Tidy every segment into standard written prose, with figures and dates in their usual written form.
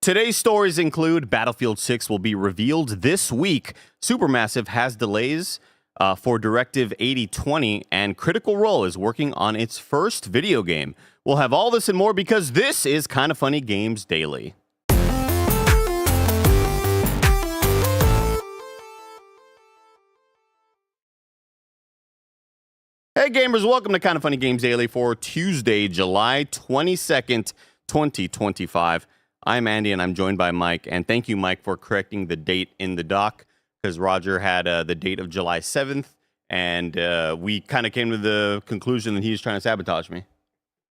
Today's stories include Battlefield 6 will be revealed this week. Supermassive has delays for Directive 8020, and Critical Role is working on its first video game. We'll have all this and more because this is Kinda Funny Games Daily. Hey gamers, welcome to Kinda Funny Games Daily for Tuesday, July 22nd, 2025. I'm Andy and I'm joined by Mike, and thank you, Mike, for correcting the date in the doc, because Roger had the date of July 7th, and we kind of came to the conclusion that he's trying to sabotage me.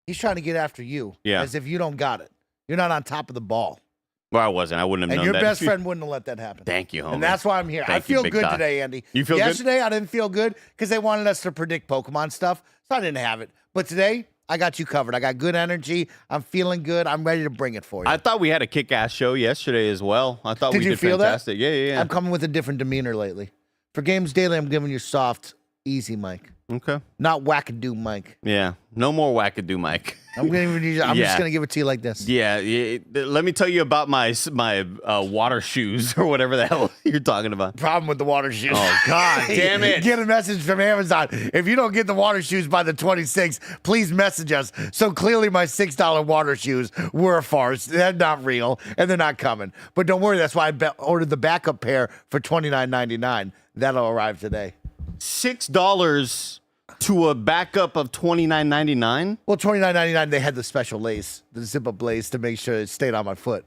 He's trying to get after you, Yeah. as if you don't got it. You're not on top of the ball. Well, I wasn't. I wouldn't have known And that. your best friend wouldn't have let that happen. Thank you, homie. And that's why I'm here. Thank I feel you, good Big today, Andy. You feel Yesterday, good? I didn't feel good because they wanted us to predict Pokemon stuff, so I didn't have it. But today, I got you covered. I got good energy. I'm feeling good. I'm ready to bring it for you. I thought we had a kick-ass show yesterday as well. I thought Did we you did feel fantastic. that? Yeah. I'm coming with a different demeanor lately. For Games Daily, I'm giving you soft, easy, Mike. Okay. Not wackadoo, Mike. Yeah. No more wackadoo, Mike. I'm just gonna give it to you like this. Yeah. Let me tell you about my water shoes or whatever the hell you're talking about. Problem with the water shoes. Oh, God damn it. Get a message from Amazon. If you don't get the water shoes by the 26th, please message us. So clearly my $6 water shoes were a farce. They're not real, and they're not coming. But don't worry, that's why I ordered the backup pair for $29.99. That'll arrive today. $6 to a backup of $29.99? Well, $29.99, they had the special lace, the zip-up lace, to make sure it stayed on my foot.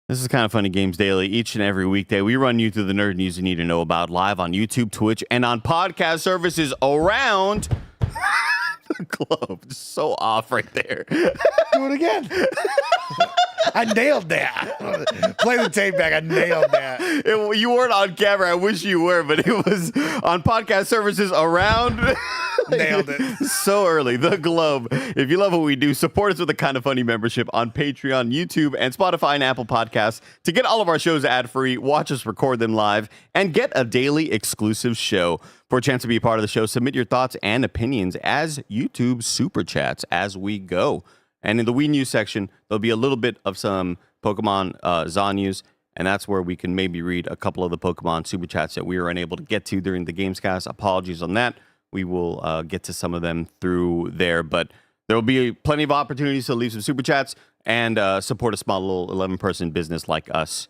This is Kinda Funny Games Daily. Each and every weekday, we run you through the nerd news you need to know about live on YouTube, Twitch, and on podcast services around the globe. Just so off right there. Do it again. I nailed that. Play the tape back. I nailed that. You weren't on camera. I wish you were, but it was on podcast services around. Nailed it. So early. The globe. If you love what we do, support us with a Kinda Funny membership on Patreon, YouTube, and Spotify and Apple Podcasts to get all of our shows ad-free, watch us record them live, and get a daily exclusive show. For a chance to be a part of the show, submit your thoughts and opinions as YouTube Super Chats as we go. And in the Wii News section, there'll be a little bit of some Pokemon ZA news, and that's where we can maybe read a couple of the Pokemon Super Chats that we were unable to get to during the Gamescast. Apologies on that. We will get to some of them through there, but there will be plenty of opportunities to leave some Super Chats and support a small little 11-person business like us,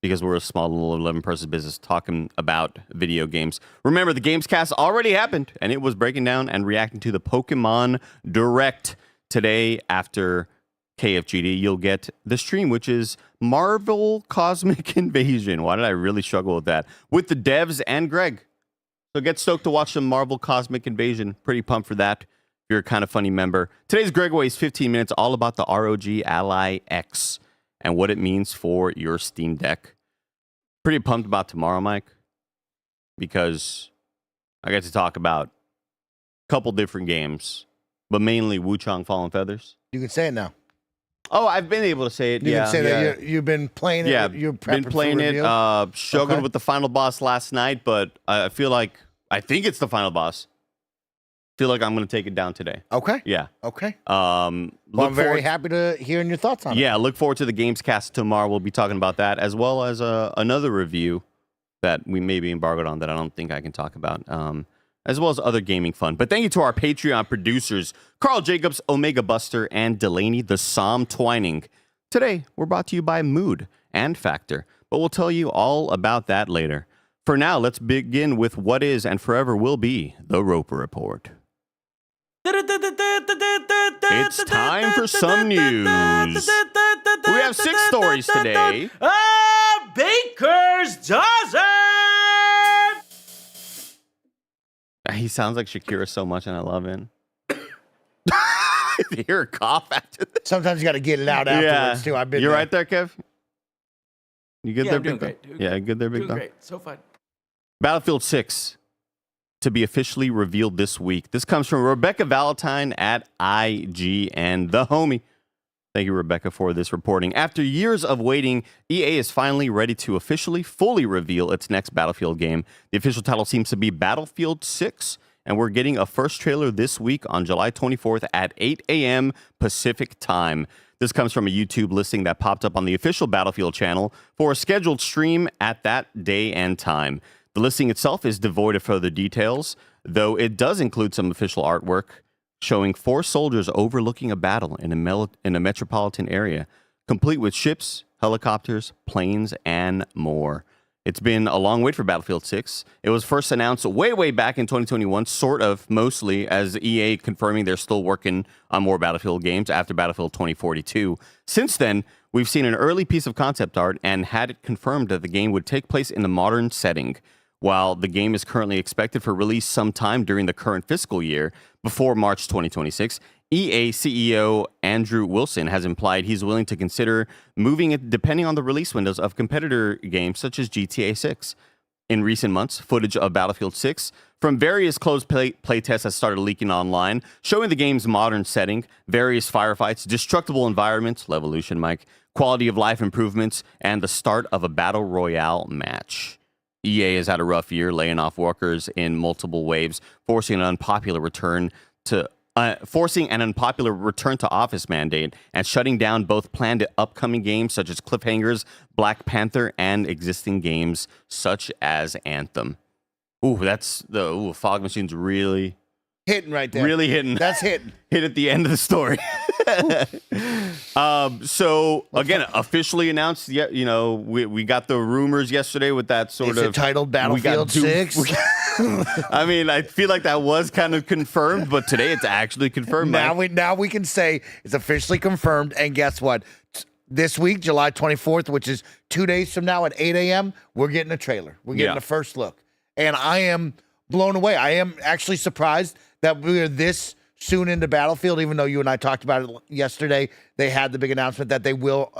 because we're a small little 11-person business talking about video games. Remember, the Gamescast already happened, and it was breaking down and reacting to the Pokemon Direct. Today, after KFGD, you'll get the stream, which is Marvel Cosmic Invasion. Why did I really struggle with that? With the devs and Greg. So get stoked to watch some Marvel Cosmic Invasion. Pretty pumped for that if you're a Kinda Funny member. Today's Gregway's 15 minutes, all about the ROG Ally X and what it means for your Steam Deck. Pretty pumped about tomorrow, Mike, because I get to talk about a couple different games, but mainly Wuchang Fallen Feathers. You can say it now. Oh, I've been able to say it. You can say that you've been playing it. Yeah, You're been playing it. Struggled with the final boss last night, but I think it's the final boss. Feel like I'm going to take it down today. Okay. Yeah. Okay. Well, I'm very happy to hear your thoughts on it. Yeah, look forward to the Gamescast tomorrow. We'll be talking about that, as well as another review that we may be embargoed on that I don't think I can talk about, as well as other gaming fun. But thank you to our Patreon producers, Carl Jacobs, Omega Buster, and Delaney the Psalm Twining. Today, we're brought to you by Mood and Factor, but we'll tell you all about that later. For now, let's begin with what is and forever will be the Roper Report. It's time for some news. We have 6 stories today. A baker's dozen! He sounds like Shakira so much, and I love it. You hear her cough after this. Sometimes you got to get it out afterwards, too. I've been You're there. right there, Kev? You good there, I'm doing big great. dog? Yeah, good there, big Doing dog? great. So fun. Battlefield 6 to be officially revealed this week. This comes from Rebekah Valentine at IGN, the homie. Thank you, Rebekah, for this reporting. After years of waiting, EA is finally ready to officially, fully reveal its next Battlefield game. The official title seems to be Battlefield 6, and we're getting a first trailer this week on July 24th at 8 a.m. Pacific time. This comes from a YouTube listing that popped up on the official Battlefield channel for a scheduled stream at that day and time. The listing itself is devoid of further details, though it does include some official artwork showing 4 soldiers overlooking a battle in a metropolitan area, complete with ships, helicopters, planes, and more. It's been a long wait for Battlefield 6. It was first announced way back in 2021, sort of, mostly, as EA confirming they're still working on more Battlefield games after Battlefield 2042. Since then, we've seen an early piece of concept art and had it confirmed that the game would take place in a modern setting. While the game is currently expected for release sometime during the current fiscal year, before March 2026, EA CEO Andrew Wilson has implied he's willing to consider moving it depending on the release windows of competitor games such as GTA 6. In recent months, footage of Battlefield 6 from various closed playtests has started leaking online, showing the game's modern setting, various firefights, destructible environments, Levolution, Mike, quality of life improvements, and the start of a battle royale match. EA has had a rough year, laying off workers in multiple waves, forcing an unpopular return to office mandate and shutting down both planned upcoming games such as Cliffhangers, Black Panther, and existing games such as Anthem. Ooh, that's the Fog Machine's really hitting right there. Really hitting. That's hitting. Hit at the end of the story. So again, officially announced. Yeah, we got the rumors yesterday with that sort Is of it titled Battlefield 6. I mean, I feel like that was kind of confirmed, but today it's actually confirmed. Now we can say it's officially confirmed. And guess what? This week, July 24th, which is 2 days from now at 8 a.m., we're getting a trailer. We're getting a first look. And I am blown away. I am actually surprised that we're this soon into Battlefield, even though you and I talked about it yesterday. They had the big announcement that they will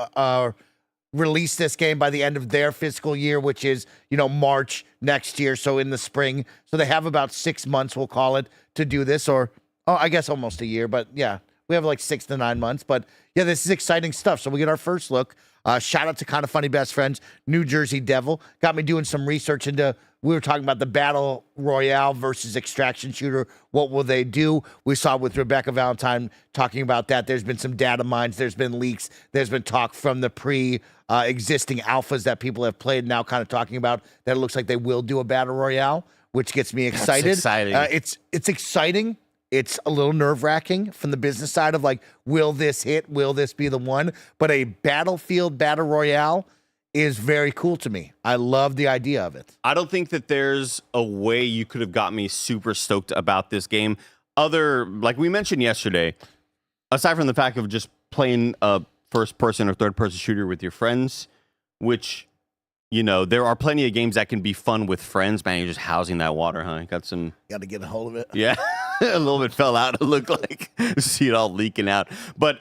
release this game by the end of their fiscal year, which is, March next year, so in the spring. So they have about 6 months, we'll call it, to do this, or I guess almost a year, but yeah, we have like 6 to 9 months. But yeah, this is exciting stuff. So we get our first look. Shout out to Kind of Funny Best Friends, New Jersey Devil. Got me doing some research into, we were talking about the Battle Royale versus extraction shooter. What will they do? We saw with Rebekah Valentine talking about that. There's been some data mines. There's been leaks. There's been talk from the existing alphas that people have played, now kind of talking about that it looks like they will do a Battle Royale, which gets me excited. That's exciting. It's exciting. It's a little nerve-wracking from the business side of like, will this hit? Will this be the one? But a Battlefield Battle Royale is very cool to me. I love the idea of it. I don't think that there's a way you could have got me super stoked about this game. Like we mentioned yesterday, aside from the fact of just playing a first-person or third-person shooter with your friends, which, there are plenty of games that can be fun with friends. Man, you're just housing that water, huh? Got to get a hold of it. Yeah. A little bit fell out, it looked like. See it all leaking out. But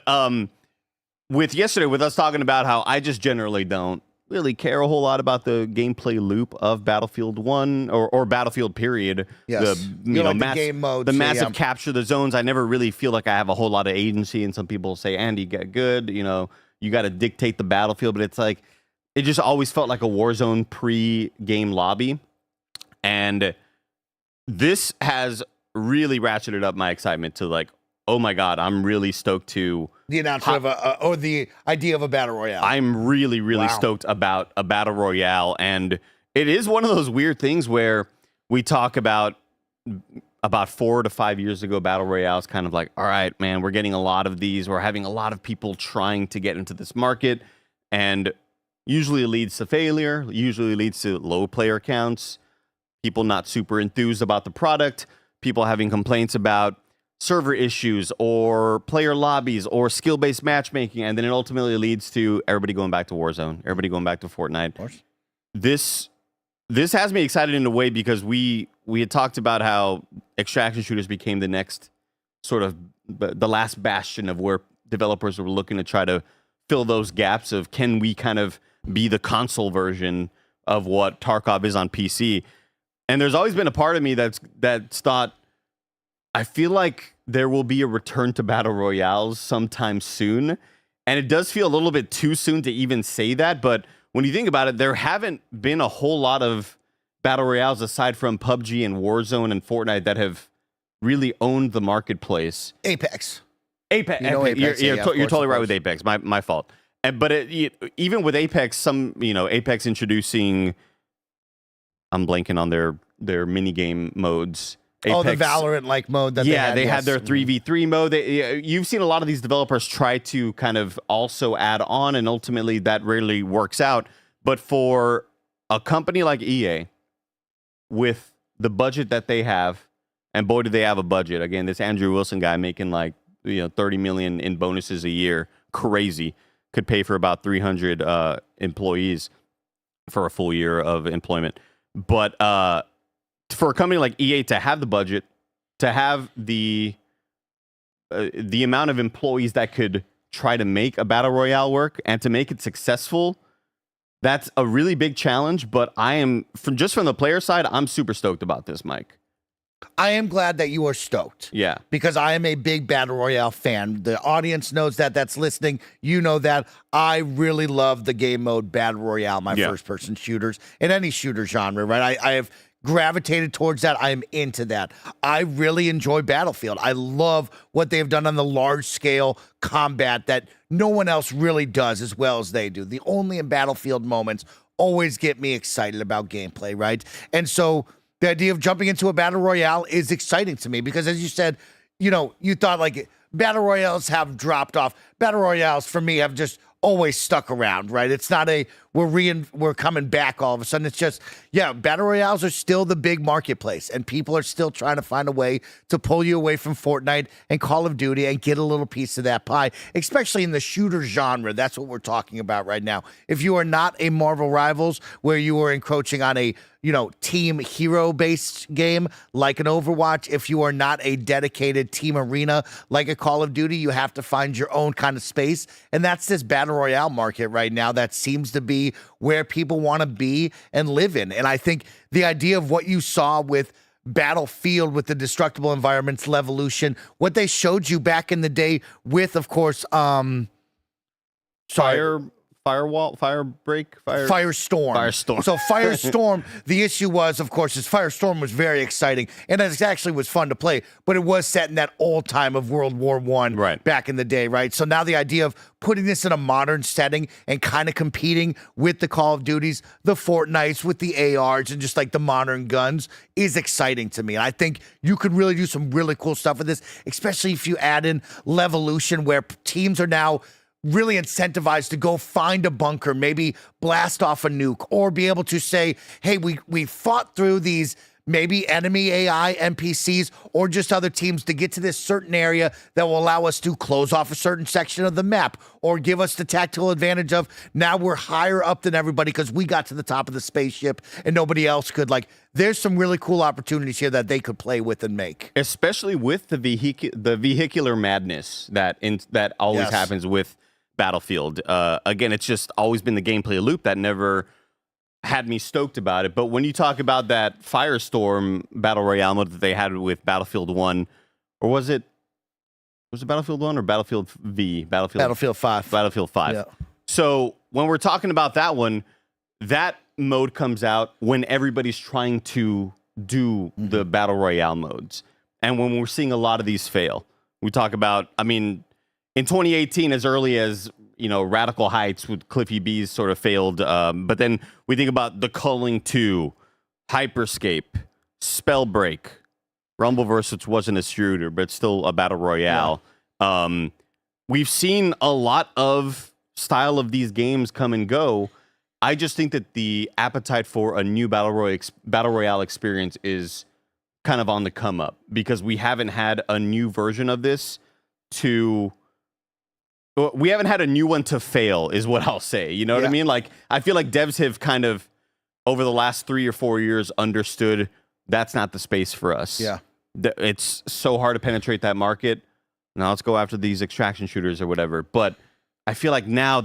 with us talking about how I just generally don't really care a whole lot about the gameplay loop of Battlefield 1 or Battlefield period. Yes. The game mode. The massive capture the zones. I never really feel like I have a whole lot of agency, and some people say, Andy, get good. You got to dictate the battlefield, but it's like, it just always felt like a Warzone pre-game lobby. And this has really ratcheted up my excitement to like, oh my God, I'm really stoked to the announcement or the idea of a Battle Royale. I'm really stoked about a Battle Royale. And it is one of those weird things where we talk about 4 to 5 years ago, Battle Royale is kind of like, all right, man, we're getting a lot of these. We're having a lot of people trying to get into this market. And usually it leads to failure, usually leads to low player counts, people not super enthused about the product, people having complaints about server issues or player lobbies or skill-based matchmaking, and then it ultimately leads to everybody going back to Warzone, everybody going back to Fortnite. Of course. This has me excited in a way because we had talked about how extraction shooters became the next sort of the last bastion of where developers were looking to try to fill those gaps of, can we kind of be the console version of what Tarkov is on PC? And there's always been a part of me that's thought, I feel like there will be a return to Battle Royales sometime soon. And it does feel a little bit too soon to even say that. But when you think about it, there haven't been a whole lot of Battle Royales aside from PUBG and Warzone and Fortnite that have really owned the marketplace. Apex. Apex. You know Apex, You're yeah, of you're totally course. right with Apex. My fault. But even with Apex, Apex introducing, I'm blanking on their mini game modes. Apex, the Valorant-like mode that they had their 3v3 mode. You've seen a lot of these developers try to kind of also add on, and ultimately that rarely works out. But for a company like EA, with the budget that they have, and boy, do they have a budget. Again, this Andrew Wilson guy making like 30 million in bonuses a year, crazy. Could pay for about 300 employees for a full year of employment. But for a company like EA to have the budget, to have the amount of employees that could try to make a battle royale work and to make it successful, that's a really big challenge. But I am, from the player side, I'm super stoked about this, Mike. I am glad that you are stoked. Yeah. Because I am a big Battle Royale fan. The audience knows that's listening. You know that. I really love the game mode Battle Royale, my first-person shooters, in any shooter genre, right? I have gravitated towards that. I am into that. I really enjoy Battlefield. I love what they've done on the large-scale combat that no one else really does as well as they do. The only in Battlefield moments always get me excited about gameplay, right? And so the idea of jumping into a battle royale is exciting to me because, as you said, you thought like battle royales have dropped off. Battle royales for me have just always stuck around, right? It's not we're coming back all of a sudden. It's just, battle royales are still the big marketplace, and people are still trying to find a way to pull you away from Fortnite and Call of Duty and get a little piece of that pie, especially in the shooter genre. That's what we're talking about right now. If you are not a Marvel Rivals where you are encroaching on a team hero-based game like an Overwatch, if you are not a dedicated team arena like a Call of Duty, you have to find your own kind of space. And that's this battle royale market right now that seems to be where people want to be and live in. And I think the idea of what you saw with Battlefield, with the destructible environments, Levolution, what they showed you back in the day with, of course, Firestorm. So Firestorm, the issue was, of course, Firestorm was very exciting, and it actually was fun to play, but it was set in that old time of World War I back in the day, right? So now the idea of putting this in a modern setting and kind of competing with the Call of Duties, the Fortnites, with the ARs, and just like the modern guns is exciting to me. And I think you could really do some really cool stuff with this, especially if you add in Levolution, where teams are now really incentivized to go find a bunker, maybe blast off a nuke, or be able to say, hey, we fought through these maybe enemy AI, NPCs, or just other teams to get to this certain area that will allow us to close off a certain section of the map, or give us the tactical advantage of now we're higher up than everybody because we got to the top of the spaceship and nobody else could. Like, there's some really cool opportunities here that they could play with and make. Especially with the vehicular madness that always happens with Battlefield. Again, it's just always been the gameplay loop that never had me stoked about it. But when you talk about that Firestorm battle royale mode that they had with Battlefield 1, or was it Battlefield 1 or Battlefield V? Battlefield 5. Battlefield 5. Yeah. So when we're talking about that one, that mode comes out when everybody's trying to do the battle royale modes. And when we're seeing a lot of these fail. We talk about, in 2018, as early as, Radical Heights with Cliffy B's sort of failed. But then we think about The Culling 2, Hyperscape, Spellbreak, Rumbleverse, which wasn't a shooter, but still a battle royale. Yeah. We've seen a lot of style of these games come and go. I just think that the appetite for a new battle royale experience is kind of on the come up because we haven't had a new version of this we haven't had a new one to fail, is what I'll say. You know what I mean? Like, I feel like devs have kind of, over the last 3 or 4 years, understood that's not the space for us. Yeah. It's so hard to penetrate that market. Now let's go after these extraction shooters or whatever. But I feel like now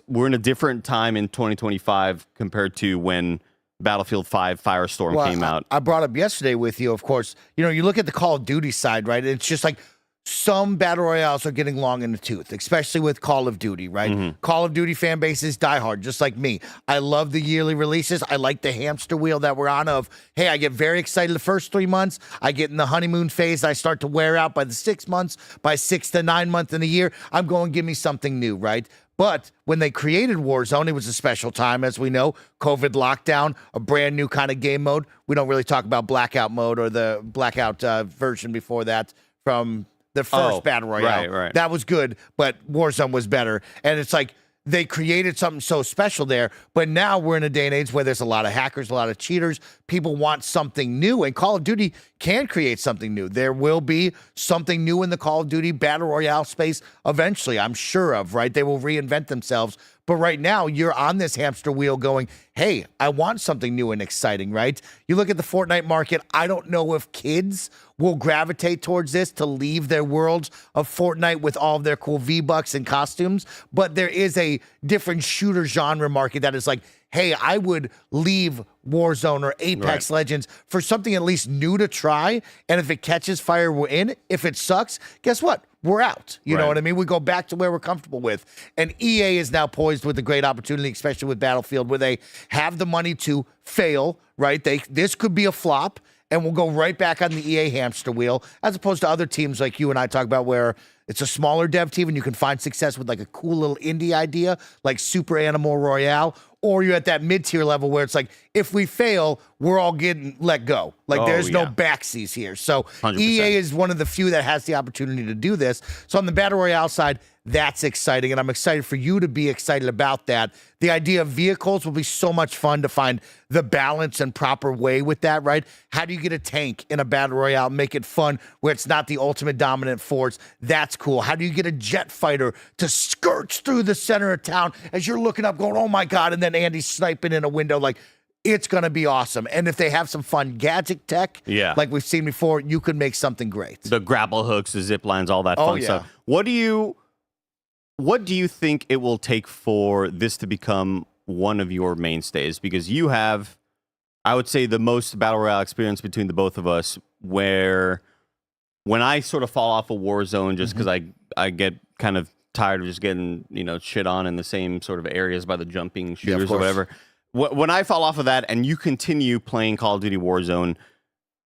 we're in a different time in 2025 compared to when Battlefield 5 Firestorm came out. I brought up yesterday with you, of course, you look at the Call of Duty side, right? It's just like, some battle royales are getting long in the tooth, especially with Call of Duty, right? Call of Duty fan bases die hard, just like me. I love the yearly releases. I like the hamster wheel that we're on of, hey, I get very excited the first 3 months. I get in the honeymoon phase. I start to wear out by the 6 months. By 6 to 9 months in a year, I'm going, give me something new, right? But when they created Warzone, it was a special time, as we know. COVID lockdown, a brand new kind of game mode. We don't really talk about Blackout mode or the Blackout version before that from the first Battle Royale. Right. That was good, but Warzone was better. And it's like they created something so special there, but now we're in a day and age where there's a lot of hackers, a lot of cheaters. People want something new, and Call of Duty can create something new. There will be something new in the Call of Duty Battle Royale space eventually, I'm sure of, right? They will reinvent themselves. But right now, you're on this hamster wheel going, hey, I want something new and exciting, right? You look at the Fortnite market, I don't know if kids will gravitate towards this to leave their worlds of Fortnite with all of their cool V-Bucks and costumes, but there is a different shooter genre market that is like, hey, I would leave Warzone or Apex Legends for something at least new to try, and if it catches fire, we're in. If it sucks, guess what? We're out. You know what I mean? We go back to where we're comfortable with. And EA is now poised with a great opportunity, especially with Battlefield, where they have the money to fail, right? This could be a flop, and we'll go right back on the EA hamster wheel, as opposed to other teams like you and I talk about where it's a smaller dev team and you can find success with like a cool little indie idea like Super Animal Royale, or you're at that mid-tier level where it's like, if we fail, we're all getting let go. Like there's no backsies here. So 100%. EA is one of the few that has the opportunity to do this. So on the Battle Royale side, that's exciting, and I'm excited for you to be excited about that. The idea of vehicles will be so much fun to find the balance and proper way with that, right? How do you get a tank in a Battle Royale, make it fun where it's not the ultimate dominant force? That's cool. How do you get a jet fighter to skirt through the center of town as you're looking up going, oh my God, and then Andy's sniping in a window? Like, it's going to be awesome. And if they have some fun gadget tech, like we've seen before, you could make something great. The grapple hooks, the zip lines, all that fun stuff. What do you think it will take for this to become one of your mainstays? Because you have, I would say, the most Battle Royale experience between the both of us, where when I sort of fall off a Warzone just because I get kind of tired of just getting, shit on in the same sort of areas by the jumping shooters or whatever. When I fall off of that and you continue playing Call of Duty Warzone,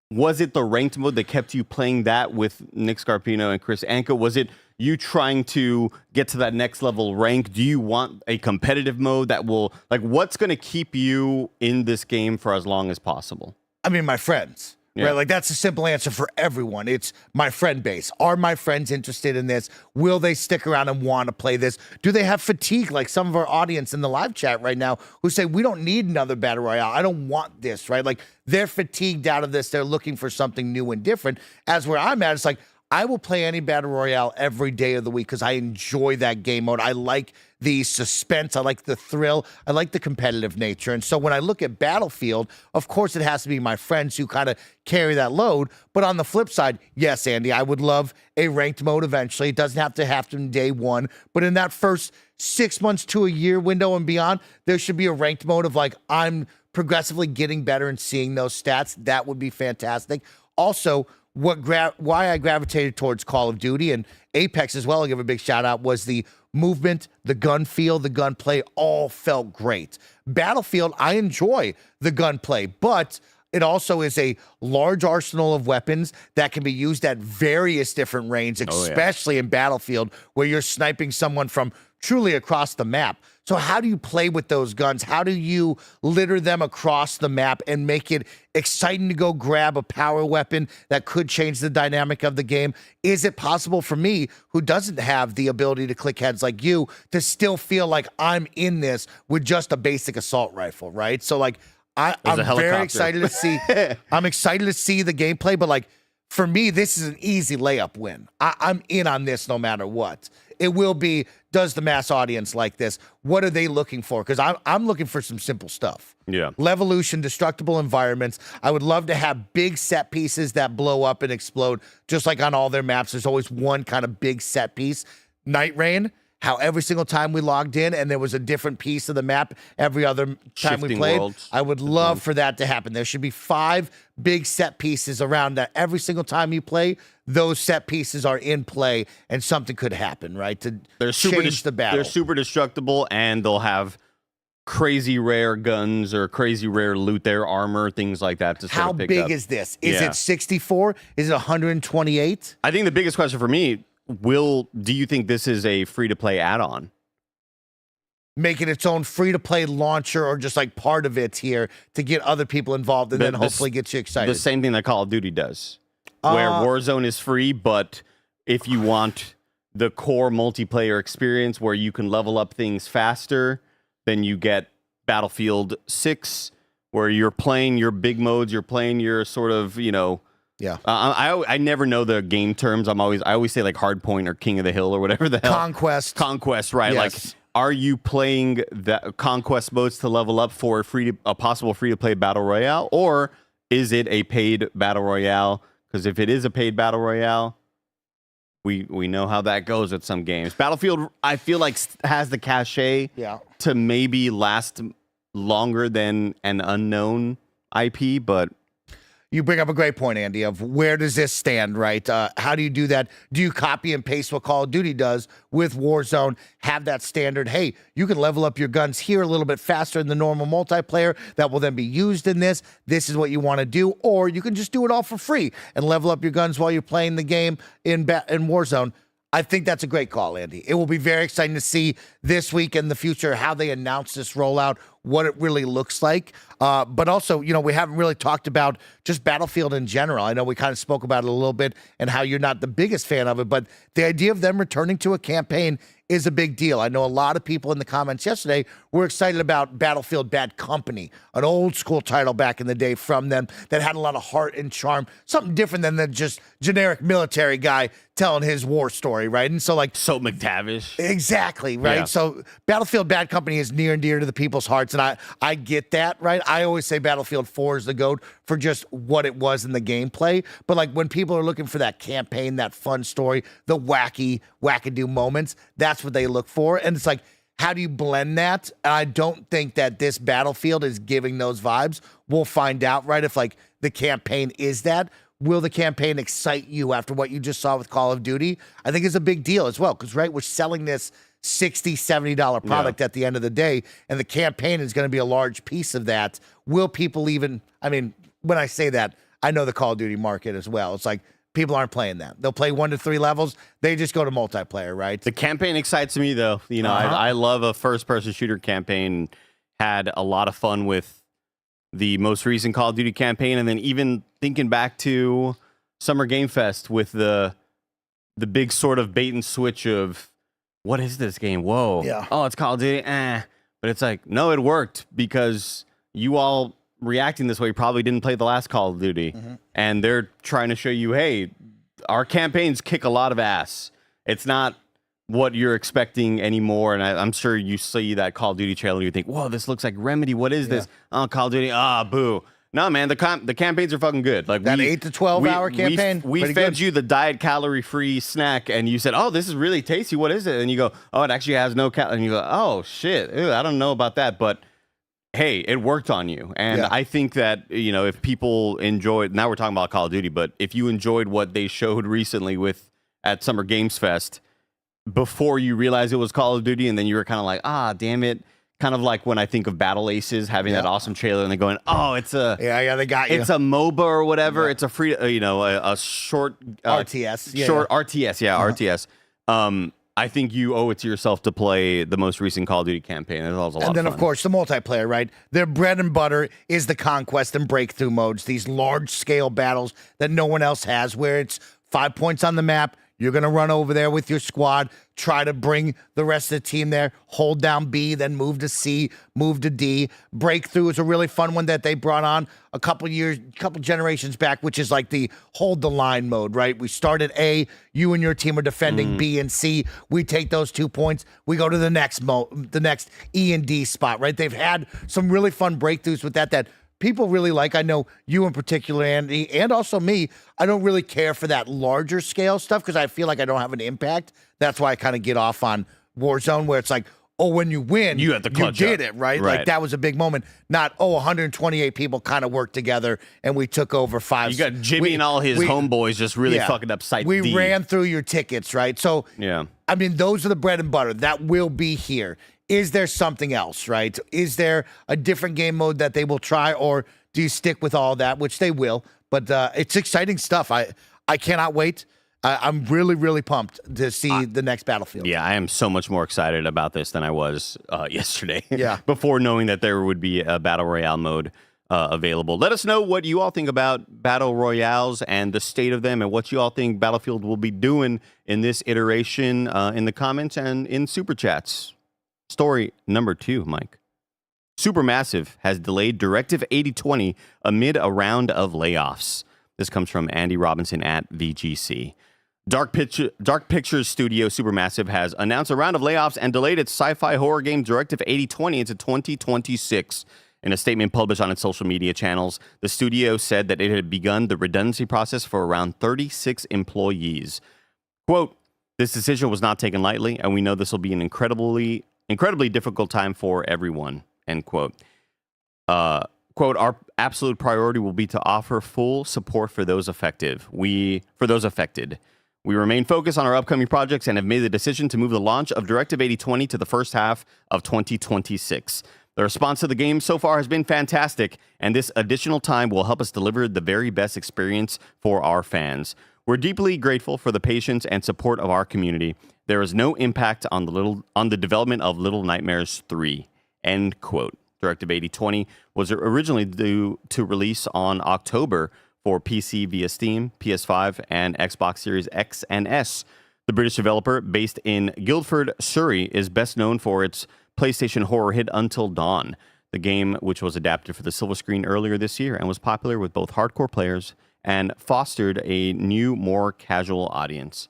was it the ranked mode that kept you playing that with Nick Scarpino and Chris Anka? Was it you trying to get to that next level rank? Do you want a competitive mode that will, like, what's going to keep you in this game for as long as possible? I mean, my friends. Right, like that's a simple answer for everyone. It's my friend base. Are my friends interested in this? Will they stick around and want to play this? Do they have fatigue like some of our audience in the live chat right now who say, we don't need another Battle Royale. I don't want this, right? Like they're fatigued out of this. They're looking for something new and different. As where I'm at, it's like, I will play any Battle Royale every day of the week because I enjoy that game mode. I like the suspense. I like the thrill. I like the competitive nature. And so when I look at Battlefield, of course, it has to be my friends who kind of carry that load. But on the flip side, yes, Andy, I would love a ranked mode eventually. It doesn't have to happen day one. But in that first 6 months to a year window and beyond, there should be a ranked mode of like, I'm progressively getting better and seeing those stats. That would be fantastic. Also, why I gravitated towards Call of Duty and Apex as well, I'll give a big shout out, was the movement, the gun feel, the gunplay all felt great. Battlefield, I enjoy the gunplay, but it also is a large arsenal of weapons that can be used at various different ranges, especially in Battlefield, where you're sniping someone from truly across the map. So how do you play with those guns? How do you litter them across the map and make it exciting to go grab a power weapon that could change the dynamic of the game? Is it possible for me, who doesn't have the ability to click heads like you, to still feel like I'm in this with just a basic assault rifle, right? So like, I'm very excited to see. I'm excited to see the gameplay, but like for me, this is an easy layup win. I'm in on this no matter what. It will be, does the mass audience like this? What are they looking for? Because I'm looking for some simple stuff. Levolution, destructible environments. I would love to have big set pieces that blow up and explode, just like on all their maps. There's always one kind of big set piece. Night Rain how every single time we logged in and there was a different piece of the map every other time we Shifting played. worlds. I would love for that to happen. There should be 5 big set pieces around that every single time you play. Those set pieces are in play, and something could happen, right? To change the battle. They're super destructible, and they'll have crazy rare guns or crazy rare loot, their armor, things like that. To How pick big up. is this? Is it 64? Is it 128? I think the biggest question for me, do you think this is a free-to-play add-on? Make it its own free-to-play launcher or just like part of it here to get other people involved and then hopefully get you excited. The same thing that Call of Duty does, where Warzone is free, but if you want the core multiplayer experience where you can level up things faster, then you get Battlefield 6, where you're playing your big modes, you're playing your sort of, Yeah. I never know the game terms. I always say like Hardpoint or King of the Hill or whatever the hell. Conquest, right? Yes. Like, are you playing the Conquest modes to level up for a possible free to play battle royale, or is it a paid battle royale? Because if it is a paid battle royale, we know how that goes with some games. Battlefield, I feel like has the cachet to maybe last longer than an unknown IP, but. You bring up a great point, Andy, of where does this stand, right? How do you do that? Do you copy and paste what Call of Duty does with Warzone? Have that standard, hey, you can level up your guns here a little bit faster than the normal multiplayer that will then be used in this. This is what you want to do. Or you can just do it all for free and level up your guns while you're playing the game in Warzone. I think that's a great call, Andy. It will be very exciting to see this week and the future how they announce this rollout, what it really looks like. But also, we haven't really talked about just Battlefield in general. I know we kind of spoke about it a little bit and how you're not the biggest fan of it, but the idea of them returning to a campaign is a big deal. I know a lot of people in the comments yesterday were excited about Battlefield Bad Company, an old school title back in the day from them that had a lot of heart and charm, something different than the just generic military guy telling his war story, right? And so So McTavish. Exactly, right? Yeah. So Battlefield Bad Company is near and dear to the people's hearts, and I get that, right? I always say Battlefield 4 is the GOAT for just what it was in the gameplay. But like when people are looking for that campaign, that fun story, the wackadoo moments, that's what they look for. And it's like, how do you blend that? And I don't think that this Battlefield is giving those vibes. We'll find out, right? If like the campaign is that. Will the campaign excite you after what you just saw with Call of Duty? I think it's a big deal as well, because, right, we're selling this $60, $70 product at the end of the day, and the campaign is going to be a large piece of that. Will people even, when I say that, I know the Call of Duty market as well. It's like people aren't playing that. They'll play 1 to 3 levels. They just go to multiplayer, right? The campaign excites me, though. I love a first-person shooter campaign. Had a lot of fun with the most recent Call of Duty campaign, and then even thinking back to Summer Game Fest with the big sort of bait and switch of, what is this game? Whoa. Yeah. Oh, it's Call of Duty. But it's like, no, it worked because you all reacting this way probably didn't play the last Call of Duty. Mm-hmm. And they're trying to show you, hey, our campaigns kick a lot of ass. It's not what you're expecting anymore. And I'm sure you see that Call of Duty trailer, you think, whoa, this looks like Remedy. What is this? Oh, Call of Duty. Boo. No, man, the campaigns are fucking good. Like that 8 to 12 hour campaign. We fed you the diet calorie-free snack, and you said, oh, this is really tasty. What is it? And you go, oh, it actually has no calories. And you go, oh, shit. Ew, I don't know about that. But, hey, it worked on you. And I think that, if people enjoyed, now we're talking about Call of Duty, but if you enjoyed what they showed recently at Summer Games Fest, before you realized it was Call of Duty, and then you were kind of like, damn it. Kind of like when I think of Battle Aces having that awesome trailer, and they're going, "Oh, it's a they got you. It's a MOBA or whatever. It's a free, a short RTS, RTS, RTS. I think you owe it to yourself to play the most recent Call of Duty campaign. It was a lot of fun. And then, of course, the multiplayer, right? Their bread and butter is the conquest and breakthrough modes. These large-scale battles that no one else has, where it's 5 points on the map. You're going to run over there with your squad, try to bring the rest of the team there, hold down B, then move to C, move to D. Breakthrough is a really fun one that they brought on a couple generations back, which is like the hold the line mode, right? We start at A, you and your team are defending B and C. We take those 2 points. We go to the next E and D spot, right? They've had some really fun breakthroughs with that people really like. I know you in particular, Andy, and also me. I don't really care for that larger scale stuff because I feel like I don't have an impact. That's why I kind of get off on Warzone, where it's like, oh, when you win, You have to clutch did up. it, right? Right. Like that was a big moment. Not, 128 people kind of worked together and we took over 5. You got Jimmy and all his homeboys just really fucking up Site We D. ran through your tickets, right? So, Yeah. I mean, those are the bread and butter. That will be here. Is there something else, right? Is there a different game mode that they will try, or do you stick with all that, which they will? But it's exciting stuff. I cannot wait. I'm really, really pumped to see the next Battlefield. Yeah, I am so much more excited about this than I was yesterday. Yeah. Before knowing that there would be a Battle Royale mode available. Let us know what you all think about Battle Royales and the state of them, and what you all think Battlefield will be doing in this iteration in the comments and in Super Chats. Story number 2, Mike. Supermassive has delayed Directive 8020 amid a round of layoffs. This comes from Andy Robinson at VGC. Dark Pictures studio Supermassive has announced a round of layoffs and delayed its sci-fi horror game Directive 8020 into 2026. In a statement published on its social media channels, the studio said that it had begun the redundancy process for around 36 employees. Quote, "This decision was not taken lightly, and we know this will be an incredibly difficult time for everyone." End quote. Quote, "Our absolute priority will be to offer full support for those affected. We remain focused on our upcoming projects and have made the decision to move the launch of Directive 8020 to the first half of 2026. The response to the game so far has been fantastic, and this additional time will help us deliver the very best experience for our fans. We're deeply grateful for the patience and support of our community. There is no impact on the development of Little Nightmares 3." End quote. Directive 8020 was originally due to release on October for PC via Steam, PS5, and Xbox Series X and S. The British developer, based in Guildford, Surrey, is best known for its PlayStation horror hit Until Dawn, the game which was adapted for the silver screen earlier this year and was popular with both hardcore players and fostered a new, more casual audience.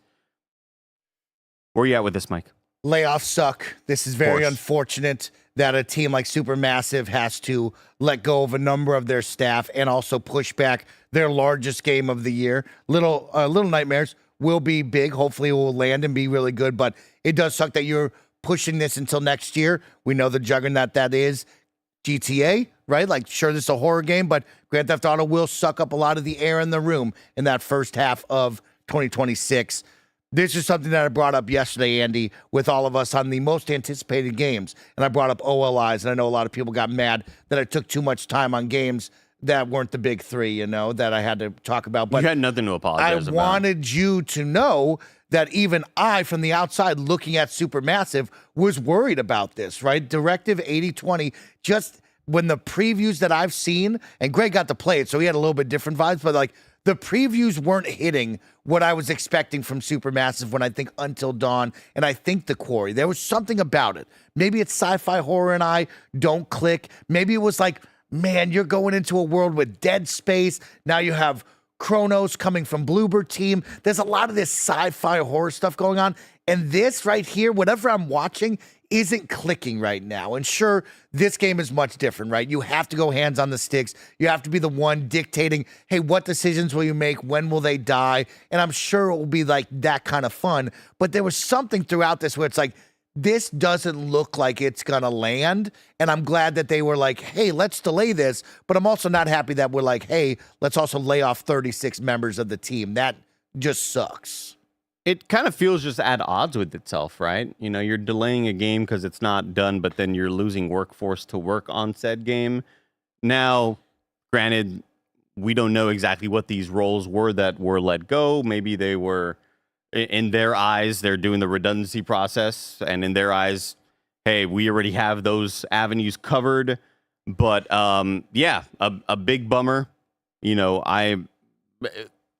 Where are you at with this, Mike? Layoffs suck. This is very unfortunate that a team like Supermassive has to let go of a number of their staff and also push back their largest game of the year. Little Nightmares will be big. Hopefully it will land and be really good, but it does suck that you're pushing this until next year. We know the juggernaut that is GTA, right? Like, sure, this is a horror game, but Grand Theft Auto will suck up a lot of the air in the room in that first half of 2026. This is something that I brought up yesterday, Andy, with all of us on the most anticipated games. And I brought up OLIs, and I know a lot of people got mad that I took too much time on games that weren't the big 3, that I had to talk about. But you had nothing to apologize about. I wanted you to know that even I, from the outside looking at Supermassive, was worried about this, right? Directive 8020, just when the previews that I've seen, and Greg got to play it, so he had a little bit different vibes, but like, the previews weren't hitting what I was expecting from Supermassive when I think Until Dawn and I think The Quarry. There was something about it. Maybe it's sci-fi horror and I don't click. Maybe it was like, man, you're going into a world with Dead Space. Now you have Kronos coming from Bluebird Team. There's a lot of this sci-fi horror stuff going on. And this right here, whatever I'm watching, isn't clicking right now. And sure, this game is much different, right? You have to go hands on the sticks. You have to be the one dictating, hey, what decisions will you make? When will they die? And I'm sure it will be like that kind of fun. But there was something throughout this where it's like, this doesn't look like it's going to land. And I'm glad that they were like, hey, let's delay this. But I'm also not happy that we're like, hey, let's also lay off 36 members of the team. That just sucks. It kind of feels just at odds with itself, right? You're delaying a game because it's not done, but then you're losing workforce to work on said game. Now, granted, we don't know exactly what these roles were that were let go. Maybe they were, in their eyes, they're doing the redundancy process, and in their eyes, hey, we already have those avenues covered. But yeah, a big bummer.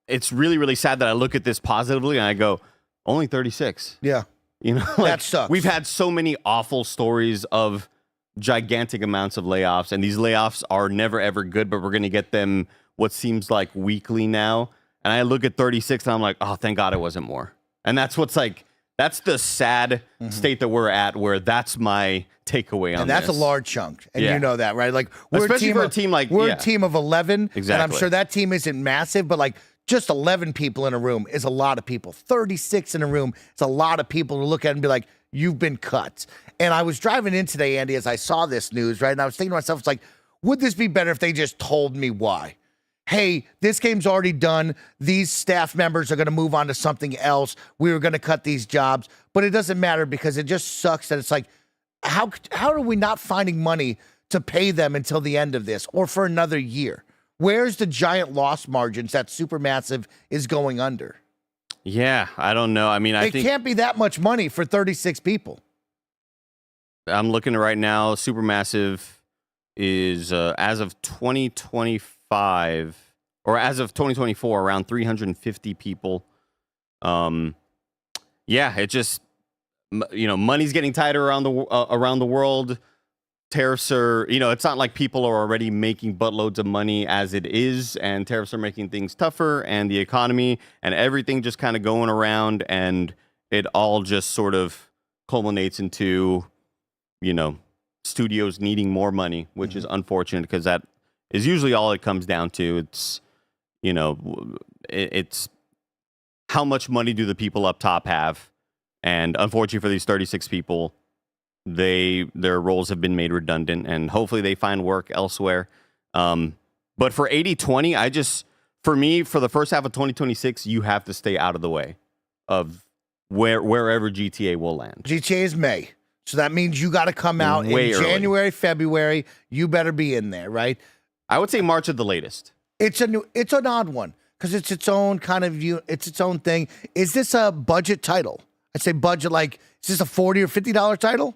It's really, really sad that I look at this positively and I go, only 36. Yeah. That sucks. We've had so many awful stories of gigantic amounts of layoffs, and these layoffs are never, ever good, but we're going to get them what seems like weekly now. And I look at 36 and I'm like, oh, thank God it wasn't more. And that's that's the sad state that we're at, where that's my takeaway on this. And that's a large chunk. And you know that, right? Like, especially for a team like, we're a team of 11. Exactly. And I'm sure that team isn't massive, but like, just 11 people in a room is a lot of people. 36 in a room is a lot of people to look at and be like, you've been cut. And I was driving in today, Andy, as I saw this news, right? And I was thinking to myself, it's like, would this be better if they just told me why? Hey, this game's already done. These staff members are going to move on to something else. We were going to cut these jobs. But it doesn't matter because it just sucks that it's like, how are we not finding money to pay them until the end of this or for another year? Where's the giant loss margins that Supermassive is going under? Yeah, I don't know. I mean, I think it can't be that much money for 36 people. I'm looking right now. Supermassive is as of 2025 or as of 2024 around 350 people. Yeah, it just money's getting tighter around the world. Tariffs are, it's not like people are already making buttloads of money as it is, and tariffs are making things tougher, and the economy and everything just kind of going around, and it all just sort of culminates into, studios needing more money, which is unfortunate because that is usually all it comes down to. It's, it's how much money do the people up top have, and unfortunately for these 36 people, their roles have been made redundant, and hopefully they find work elsewhere. But for 80-20, for me, for the first half of 2026, you have to stay out of the way of wherever GTA will land. GTA is May, so that means you got to come out Way in early. January, February. You better be in there, right? I would say March at the latest. It's an odd one because it's its own kind of it's its own thing. Is this a budget title? I'd say budget, like, is this a $40 or $50 title?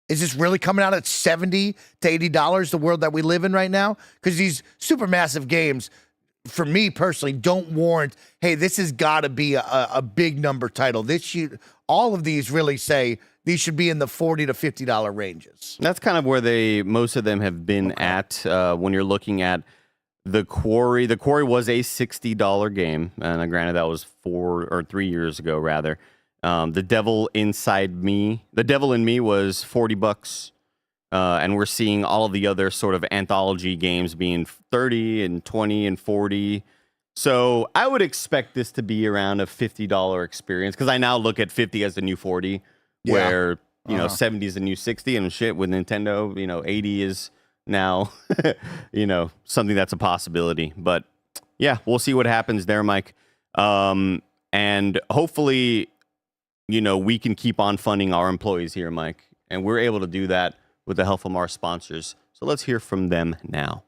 Is this really coming out at $70 to $80, the world that we live in right now? Because these Supermassive games, for me personally, don't warrant, hey, this has got to be a big number title. All of these really say these should be in the $40 to $50 ranges. That's kind of where most of them have been at when you're looking at The Quarry. The Quarry was a $60 game, and granted that was 4 or 3 years ago, rather. The Devil in Me was $40, and we're seeing all of the other sort of anthology games being 30 and 20 and 40. So I would expect this to be around a $50 experience because I now look at 50 as the new 40, where 70 is the new 60, and shit with Nintendo, 80 is now something that's a possibility. But yeah, we'll see what happens there, Mike. And hopefully, we can keep on funding our employees here, Mike. And we're able to do that with the help from our sponsors. So let's hear from them now.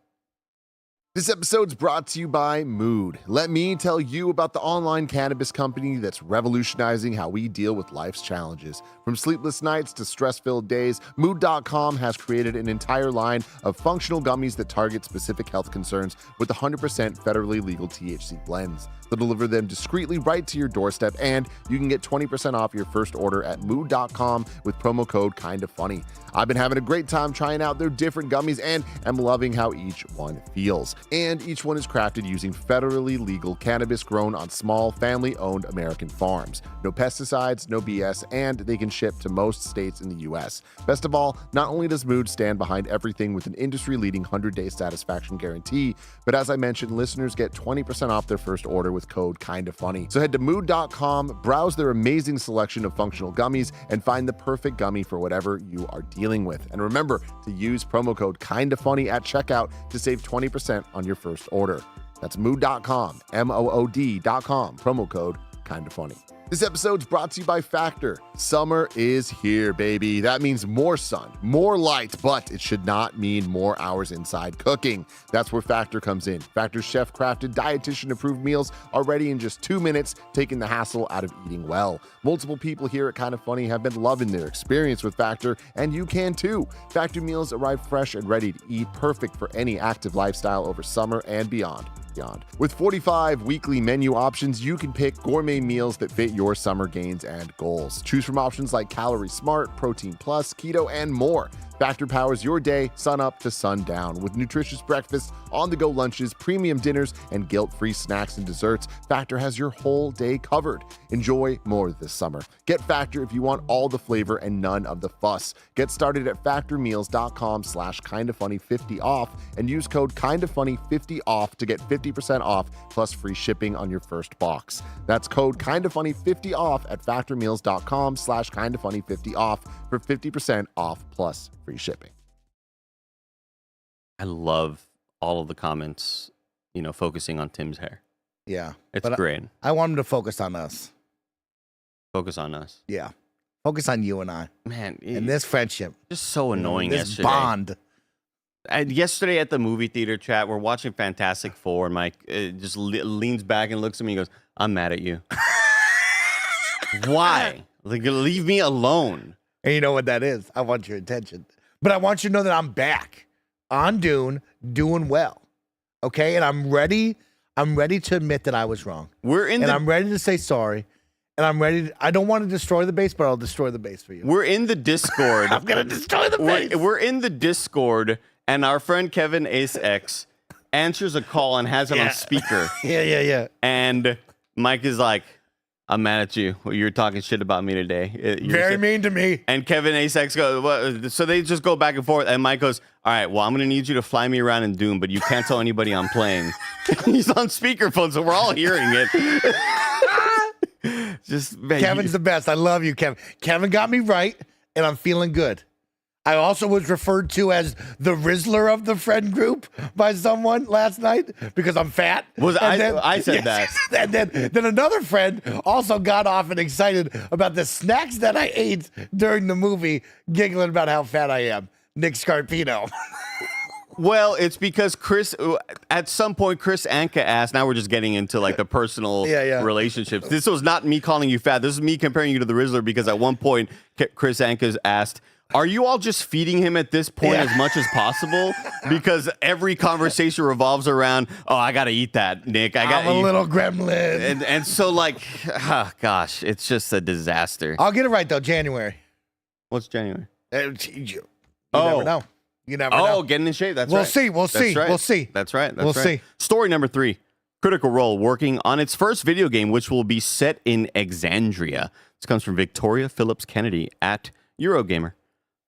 This episode's brought to you by Mood. Let me tell you about the online cannabis company that's revolutionizing how we deal with life's challenges. From sleepless nights to stress-filled days, Mood.com has created an entire line of functional gummies that target specific health concerns with 100% federally legal THC blends. They'll deliver them discreetly right to your doorstep, and you can get 20% off your first order at Mood.com with promo code KINDAFUNNY. I've been having a great time trying out their different gummies and am loving how each one feels. And each one is crafted using federally legal cannabis grown on small, family-owned American farms. No pesticides, no BS, and they can ship to most states in the U.S. Best of all, not only does Mood stand behind everything with an industry-leading 100-day satisfaction guarantee, but as I mentioned, listeners get 20% off their first order with code KINDAFUNNY. So head to Mood.com, browse their amazing selection of functional gummies, and find the perfect gummy for whatever you are dealing with. And remember to use promo code KINDAFUNNY at checkout to save 20% on your first order. That's Mood.com, MOOD.com, promo code KINDAFUNNY. This episode's brought to you by Factor. Summer is here, baby. That means more sun, more light, but it should not mean more hours inside cooking. That's where Factor comes in. Factor's chef-crafted, dietitian-approved meals are ready in just 2 minutes, taking the hassle out of eating well. Multiple people here at Kinda Funny have been loving their experience with Factor, and you can too. Factor meals arrive fresh and ready to eat, perfect for any active lifestyle over summer and beyond. With 45 weekly menu options, you can pick gourmet meals that fit your summer gains and goals. Choose from options like Calorie Smart, Protein Plus, Keto, and more. Factor powers your day, sun up to sundown. With nutritious breakfasts, on-the-go lunches, premium dinners, and guilt-free snacks and desserts, Factor has your whole day covered. Enjoy more this summer. Get Factor if you want all the flavor and none of the fuss. Get started at factormeals.com/kindafunny50 off and use code kindafunny50 off to get 50% off plus free shipping on your first box. That's code kindafunny50 off at factormeals.com/kindafunny50 off for 50% off plus free shipping. I love all of the comments, focusing on Tim's hair. Yeah. It's great. I want him to focus on us. Focus on us. Yeah. Focus on you and I. Man. And this friendship. Just so annoying this yesterday. bond. Yesterday at the movie theater chat, we're watching Fantastic Four, and Mike just leans back and looks at me and goes, I'm mad at you. Why? Leave me alone. And you know what that is? I want your attention. But I want you to know that I'm back on Dune, doing well. Okay? And I'm ready to admit that I was wrong. I'm ready to say sorry. And I'm ready I don't want to destroy the base, but I'll destroy the base for you. We're in the Discord. I'm going to destroy the base. We're in the Discord, and our friend Kevin Ace X answers a call and has it on speaker. Yeah. And Mike is like, I'm mad at you. You're talking shit about me today. Very mean to me. And Kevin Ace X goes, well, so they just go back and forth. And Mike goes, all right, well, I'm going to need you to fly me around in Doom, but you can't tell anybody I'm playing. He's on speakerphone, so we're all hearing it. Kevin's the best. I love you, Kevin. Kevin got me right, and I'm feeling good. I also was referred to as the Rizzler of the friend group by someone last night because I'm fat. I said that. And then another friend also got off and excited about the snacks that I ate during the movie, giggling about how fat I am. Nick Scarpino. Well, it's because at some point, Chris Anka asked, now we're just getting into like the personal relationships. This was not me calling you fat. This is me comparing you to the Rizzler because at one point, Chris Anka asked, are you all just feeding him at this point as much as possible? Because every conversation revolves around, oh, I got to eat that, Nick. I'm a little gremlin. And so gosh, it's just a disaster. I'll get it right, though, January. What's January? You never know. You never know. Oh, getting in shape. That's right. We'll see. Right. We'll see. That's right. We'll see. Story number 3. Critical Role working on its first video game, which will be set in Exandria. This comes from Victoria Phillips Kennedy at Eurogamer.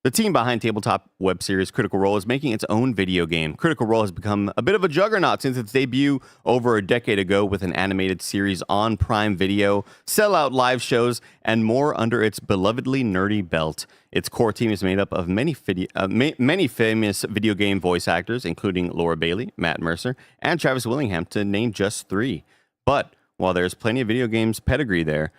The team behind tabletop web series Critical Role is making its own video game. Critical Role has become a bit of a juggernaut since its debut over a decade ago with an animated series on Prime Video, sellout live shows, and more under its belovedly nerdy belt. Its core team is made up of many famous video game voice actors, including Laura Bailey, Matt Mercer, and Travis Willingham, to name just 3. But while there's plenty of video games pedigree there,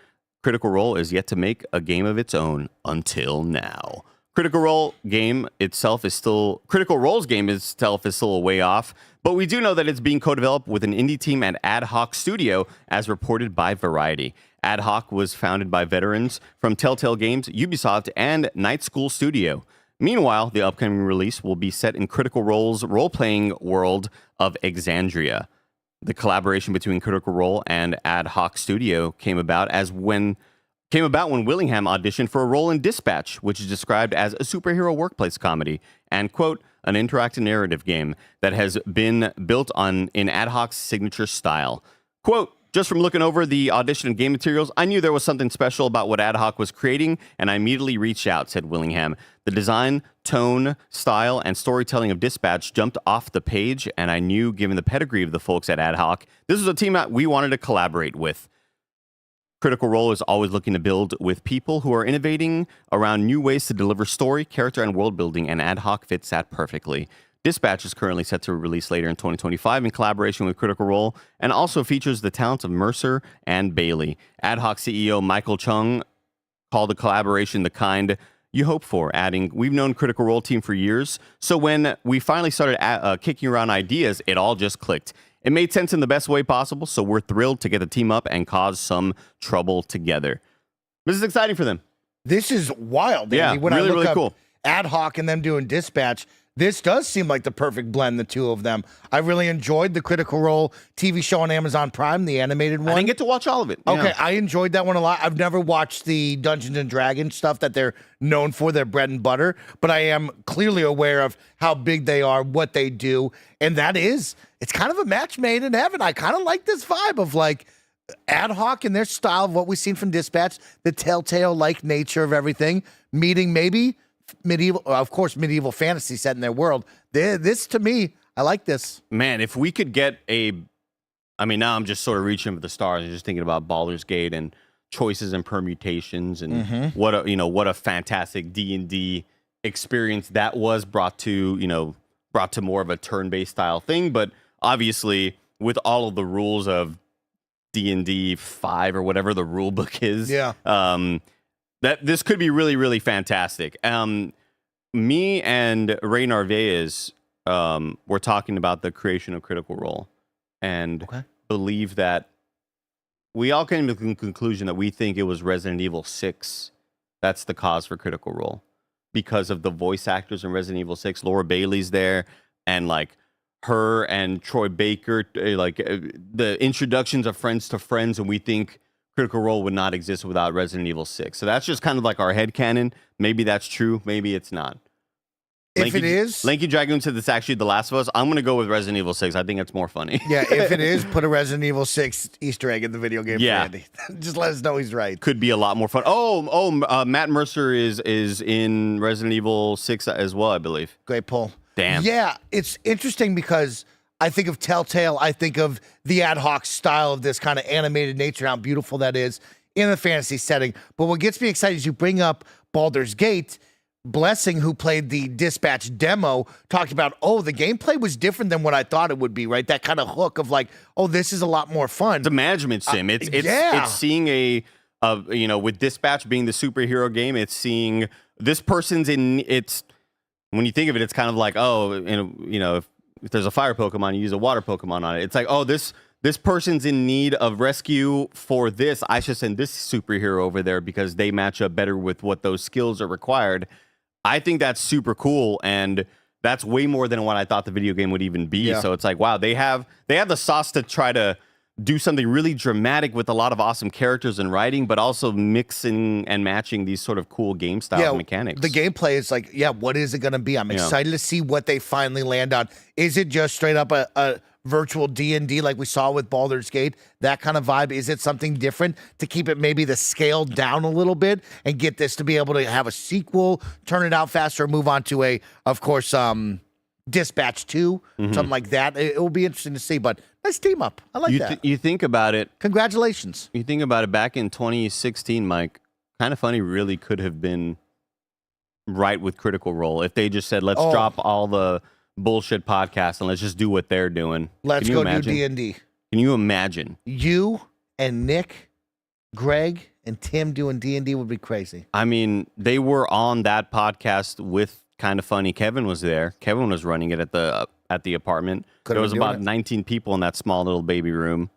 Critical Role is yet to make a game of its own until now. Critical Role's game itself is still a way off, but we do know that it's being co-developed with an indie team at Ad Hoc Studio, as reported by Variety. Ad Hoc was founded by veterans from Telltale Games, Ubisoft, and Night School Studio. Meanwhile, the upcoming release will be set in Critical Role's role-playing world of Exandria. The collaboration between Critical Role and Ad Hoc Studio came about when Willingham auditioned for a role in Dispatch, which is described as a superhero workplace comedy and, quote, an interactive narrative game that has been built in Ad Hoc's signature style. Quote, just from looking over the audition and game materials, I knew there was something special about what Ad Hoc was creating, and I immediately reached out, said Willingham. The design, tone, style, and storytelling of Dispatch jumped off the page, and I knew, given the pedigree of the folks at Ad Hoc, this was a team that we wanted to collaborate with. Critical Role is always looking to build with people who are innovating around new ways to deliver story, character, and world building, and Ad Hoc fits that perfectly. Dispatch is currently set to release later in 2025 in collaboration with Critical Role, and also features the talents of Mercer and Bailey. Ad Hoc CEO Michael Chung called the collaboration the kind you hope for, adding, we've known Critical Role team for years, so when we finally started kicking around ideas, it all just clicked. It made sense in the best way possible, so we're thrilled to get the team up and cause some trouble together. This is exciting for them. This is wild, Andy. Yeah, When really, I look really up cool. Ad Hoc and them doing Dispatch, This does seem like the perfect blend, the two of them. I really enjoyed the Critical Role TV show on Amazon Prime, the animated one. I didn't get to watch all of it. Okay, I enjoyed that one a lot. I've never watched the Dungeons and Dragons stuff that they're known for, their bread and butter, but I am clearly aware of how big they are, what they do, and it's kind of a match made in heaven. I kind of like this vibe of like ad hoc in their style of what we've seen from Dispatch, the telltale-like nature of everything, meeting maybe medieval fantasy set in their world. This, to me, I like this. Man, if we could get I mean, now I'm just sort of reaching for the stars and just thinking about Baldur's Gate and choices and permutations and what a fantastic D&D experience that was brought to more of a turn-based style thing. But obviously, with all of the rules of D&D 5 or whatever the rule book is, that this could be really, really fantastic. Me and Ray Narvaez were talking about the creation of Critical Role and believe that we all came to the conclusion that we think it was Resident Evil 6 that's the cause for Critical Role because of the voice actors in Resident Evil 6. Laura Bailey's there, and like her and Troy Baker, the introductions of friends to friends, and we think Critical Role would not exist without Resident Evil 6. So that's just kind of like our headcanon. Maybe that's true. Maybe it's not. If it is... Lanky Dragoon said it's actually The Last of Us. I'm going to go with Resident Evil 6. I think it's more funny. Yeah, if it is, put a Resident Evil 6 Easter egg in the video game for Andy. Just let us know he's right. Could be a lot more fun. Matt Mercer is in Resident Evil 6 as well, I believe. Great pull. Damn. Yeah, it's interesting because I think of Telltale. I think of the ad hoc style of this kind of animated nature, how beautiful that is in a fantasy setting. But what gets me excited is you bring up Baldur's Gate. Blessing, who played the Dispatch demo, talked about, the gameplay was different than what I thought it would be, right? That kind of hook of like, this is a lot more fun. It's a management sim. It's seeing with Dispatch being the superhero game, it's seeing this person's in, it's, when you think of it, it's kind of like, if there's a fire Pokemon, you use a water Pokemon on it. It's like, this person's in need of rescue for this. I should send this superhero over there because they match up better with what those skills are required. I think that's super cool, and that's way more than what I thought the video game would even be. Yeah. So it's like, wow, they have the sauce to try to do something really dramatic with a lot of awesome characters and writing, but also mixing and matching these sort of cool game style mechanics. The gameplay is like, what is it going to be? I'm excited to see what they finally land on. Is it just straight up a virtual D&D like we saw with Baldur's Gate, that kind of vibe? Is it something different to keep it maybe the scale down a little bit and get this to be able to have a sequel, turn it out faster, move on to Dispatch 2, something like that? It will be interesting to see, but nice team up. I like that. You think about it. Congratulations. You think about it, back in 2016, Mike, Kind of Funny really could have been right with Critical Role if they just said, let's drop all the bullshit podcast and let's just do what they're doing. Let's go do D&D. Can you imagine? You and Nick, Greg, and Tim doing D&D would be crazy. I mean, they were on that podcast with Kind of Funny. Kevin was there. Kevin was running it at the apartment. There was about 19 people in that small little baby room.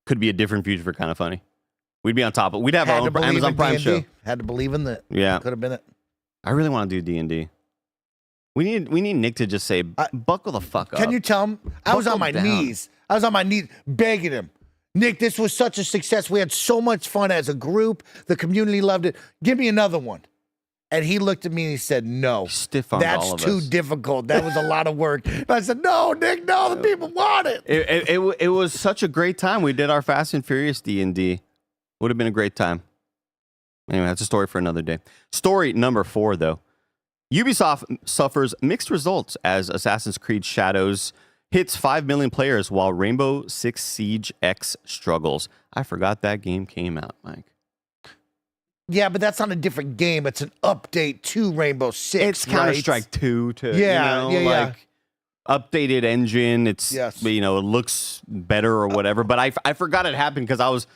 Could be a different future for Kind of Funny. We'd be on top of it. We'd have our own Amazon Prime show. Had to believe in that. Yeah. Could have been it. I really want to do D&D. We need Nick to just say, buckle the fuck up. Can you tell him? I was on my knees. I was on my knees begging him. Nick, this was such a success. We had so much fun as a group. The community loved it. Give me another one. And he looked at me and he said, no. Stiff-armed all of us. That's too difficult. That was a lot of work. And I said, no, Nick, no, the people want it. It was such a great time. We did our Fast and Furious D&D. Would have been a great time. Anyway, that's a story for another day. Story number 4, though. Ubisoft suffers mixed results as Assassin's Creed Shadows hits 5 million players while Rainbow Six Siege X struggles. I forgot that game came out, Mike. Yeah, but that's not a different game. It's an update to Rainbow Six. It's Counter-Strike 2 to updated engine. It's it looks better or whatever. But I forgot it happened because I was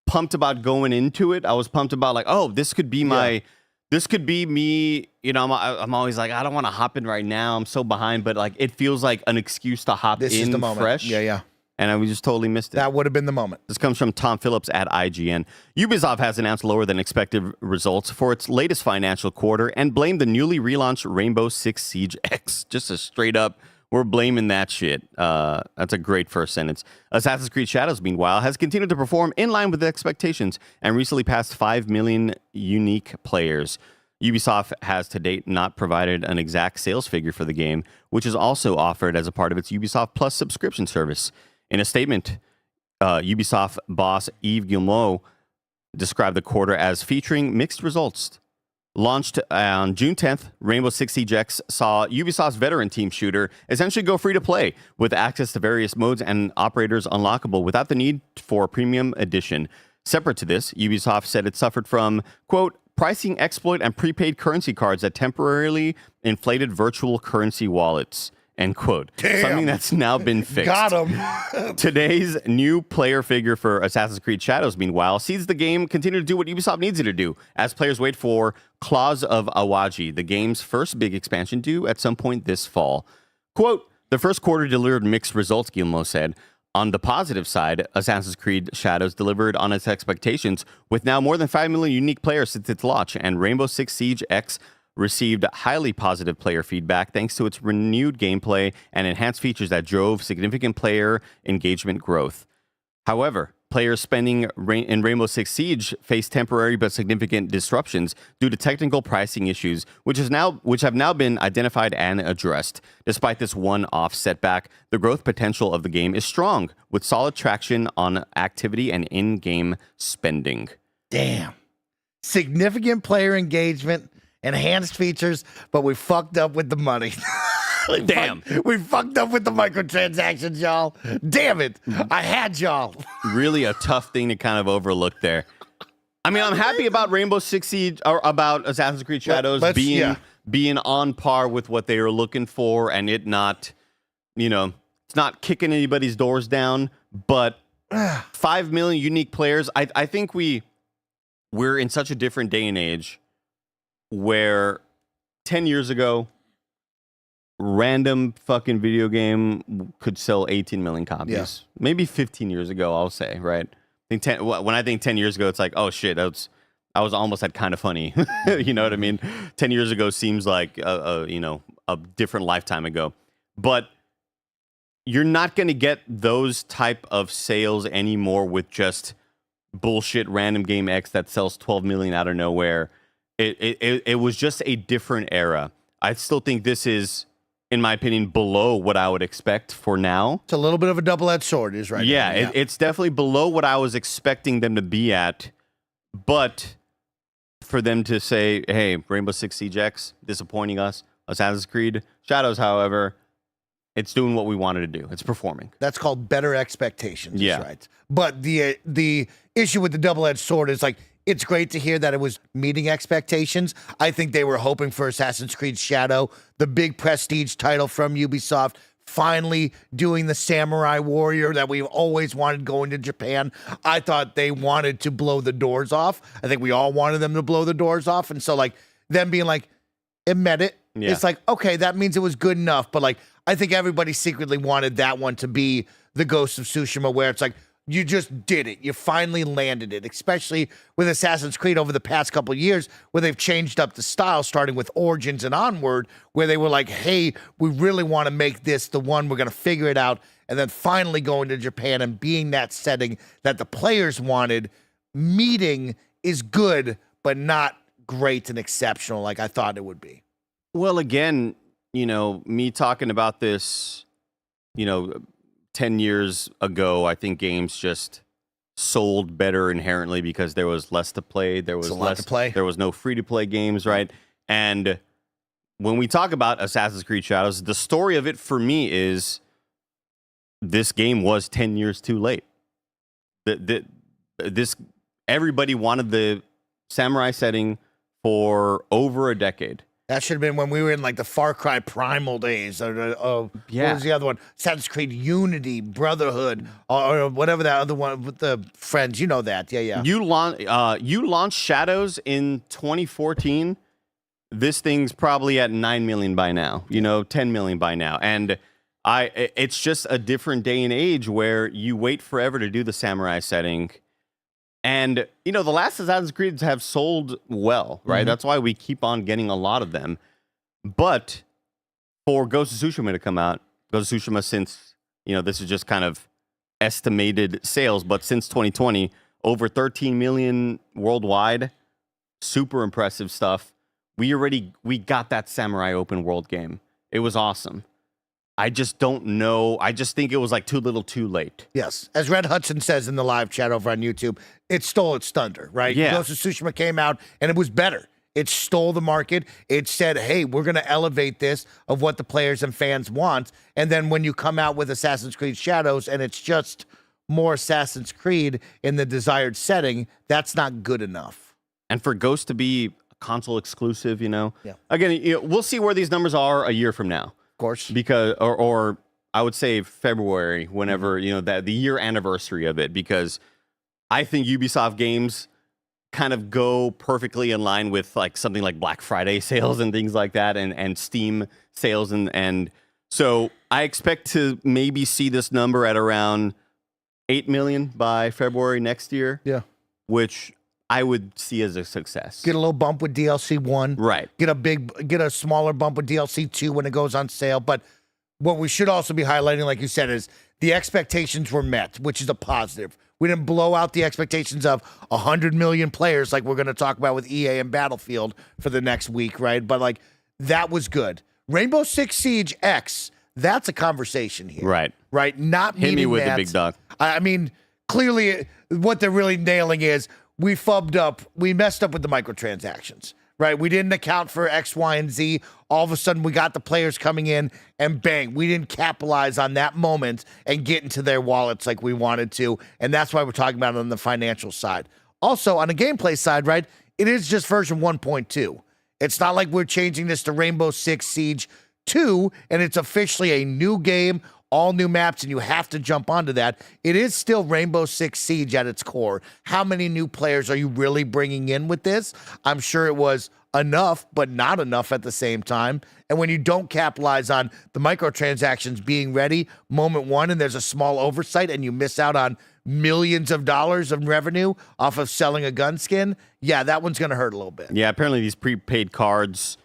pumped about going into it. I was pumped about this could be my. This could be me, I'm always like, I don't want to hop in right now. I'm so behind, but it feels like an excuse to hop in fresh. Yeah. and we just totally missed it. That would have been the moment. This comes from Tom Phillips at IGN. Ubisoft has announced lower than expected results for its latest financial quarter and blamed the newly relaunched Rainbow Six Siege X. Just a straight up, we're blaming that shit. That's a great first sentence. Assassin's Creed Shadows, meanwhile, has continued to perform in line with expectations and recently passed 5 million unique players. Ubisoft has to date not provided an exact sales figure for the game, which is also offered as a part of its Ubisoft Plus subscription service. In a statement, Ubisoft boss Yves Guillemot described the quarter as featuring mixed results. Launched on June 10th, Rainbow Six Siege X saw Ubisoft's veteran team shooter essentially go free to play, with access to various modes and operators unlockable without the need for a premium edition. Separate to this, Ubisoft said it suffered from, quote, pricing exploit and prepaid currency cards that temporarily inflated virtual currency wallets, end quote. Damn. Something that's now been fixed. Got him. Today's new player figure for Assassin's Creed Shadows, meanwhile, sees the game continue to do what Ubisoft needs it to do, as players wait for Claws of Awaji, the game's first big expansion due at some point this fall. Quote, the first quarter delivered mixed results, Guillemot said. On the positive side, Assassin's Creed Shadows delivered on its expectations, with now more than 5 million unique players since its launch, and Rainbow Six Siege X received highly positive player feedback thanks to its renewed gameplay and enhanced features that drove significant player engagement growth. However, players spending in Rainbow Six Siege face temporary but significant disruptions due to technical pricing issues, which have now been identified and addressed. Despite this one-off setback, the growth potential of the game is strong, with solid traction on activity and in-game spending. Damn. Significant player engagement, enhanced features, but we fucked up with the money. Damn. We fucked up with the microtransactions, y'all. Damn it. I had y'all. Really a tough thing to kind of overlook there. I mean, I'm happy about Rainbow Six Siege, or about Assassin's Creed Shadows being on par with what they were looking for, and it not, it's not kicking anybody's doors down, but 5 million unique players. I think we're in such a different day and age where 10 years ago, random fucking video game could sell 18 million copies. Yeah. Maybe 15 years ago, I'll say, right? When I think 10 years ago, it's like, oh shit, I was almost at kind of funny. You know what I mean? 10 years ago seems like a different lifetime ago. But you're not going to get those type of sales anymore with just bullshit random game X that sells 12 million out of nowhere. It was just a different era. I still think this is, in my opinion, below what I would expect for now. It's a little bit of a double-edged sword, is right. Yeah, it's definitely below what I was expecting them to be at. But for them to say, hey, Rainbow Six Siege X, disappointing us. Assassin's Creed Shadows, however, it's doing what we wanted to do. It's performing. That's called better expectations. Yeah. Right. But the issue with the double-edged sword is like, it's great to hear that it was meeting expectations. I think they were hoping for Assassin's Creed Shadow, the big prestige title from Ubisoft, finally doing the samurai warrior that we've always wanted going to Japan. I thought they wanted to blow the doors off. I think we all wanted them to blow the doors off. And so, like, them being like, it met it. Yeah. It's like, okay, that means it was good enough. But, like, I think everybody secretly wanted that one to be the Ghost of Tsushima, where it's like, you just did it. You finally landed it, especially with Assassin's Creed over the past couple of years, where they've changed up the style, starting with Origins and onward, where they were like, hey, we really want to make this the one. We're going to figure it out. And then finally going to Japan and being that setting that the players wanted. Meeting is good, but not great and exceptional like I thought it would be. Well, again, me talking about this, 10 years ago, I think games just sold better inherently because there was less to play. There was less to play. There was no free-to-play games, right? And when we talk about Assassin's Creed Shadows, the story of it for me is this game was 10 years too late. Everybody wanted the samurai setting for over a decade. That should have been when we were in like the Far Cry Primal days. What was the other one? Assassin's Creed Unity, Brotherhood, or whatever that other one with the friends. You know that. Yeah. You launched Shadows in 2014. This thing's probably at 9 million by now. 10 million by now. And It's just a different day and age where you wait forever to do the samurai setting. And, the last Assassin's Creeds have sold well, right? That's why we keep on getting a lot of them. But for Ghost of Tsushima to come out, Ghost of Tsushima since, this is just kind of estimated sales, but since 2020, over 13 million worldwide, super impressive stuff. We got that samurai open world game. It was awesome. I just don't know. I just think it was like too little too late. Yes. As Red Hudson says in the live chat over on YouTube, it stole its thunder, right? Yeah. Ghost of Tsushima came out and it was better. It stole the market. It said, hey, we're going to elevate this of what the players and fans want. And then when you come out with Assassin's Creed Shadows and it's just more Assassin's Creed in the desired setting, that's not good enough. And for Ghost to be console exclusive, Yeah. Again, we'll see where these numbers are a year from now. Of course. Because, or I would say February, whenever, that the year anniversary of it, because I think Ubisoft games kind of go perfectly in line with like something like Black Friday sales and things like that, and Steam sales. And so I expect to maybe see this number at around 8 million by February next year. Yeah. Which I would see as a success. Get a little bump with DLC 1. Right. Get a smaller bump with DLC 2 when it goes on sale. But what we should also be highlighting, like you said, is the expectations were met, which is a positive. We didn't blow out the expectations of 100 million players like we're going to talk about with EA and Battlefield for the next week, right? But like that was good. Rainbow Six Siege X, that's a conversation here. Right. Right? Not Hit me meaning with that, the big dog. I mean, clearly what they're really nailing is we messed up with the microtransactions, right? We didn't account for X, Y, and Z. All of a sudden, we got the players coming in, and bang, we didn't capitalize on that moment and get into their wallets like we wanted to, and that's why we're talking about it on the financial side. Also, on the gameplay side, right, it is just version 1.2. It's not like we're changing this to Rainbow Six Siege 2, and it's officially a new game, all new maps, and you have to jump onto that. It is still Rainbow Six Siege at its core. How many new players are you really bringing in with this? I'm sure it was enough, but not enough at the same time. And when you don't capitalize on the microtransactions being ready, moment one, and there's a small oversight and you miss out on millions of dollars of revenue off of selling a gun skin, yeah, that one's going to hurt a little bit. Yeah, apparently these prepaid cards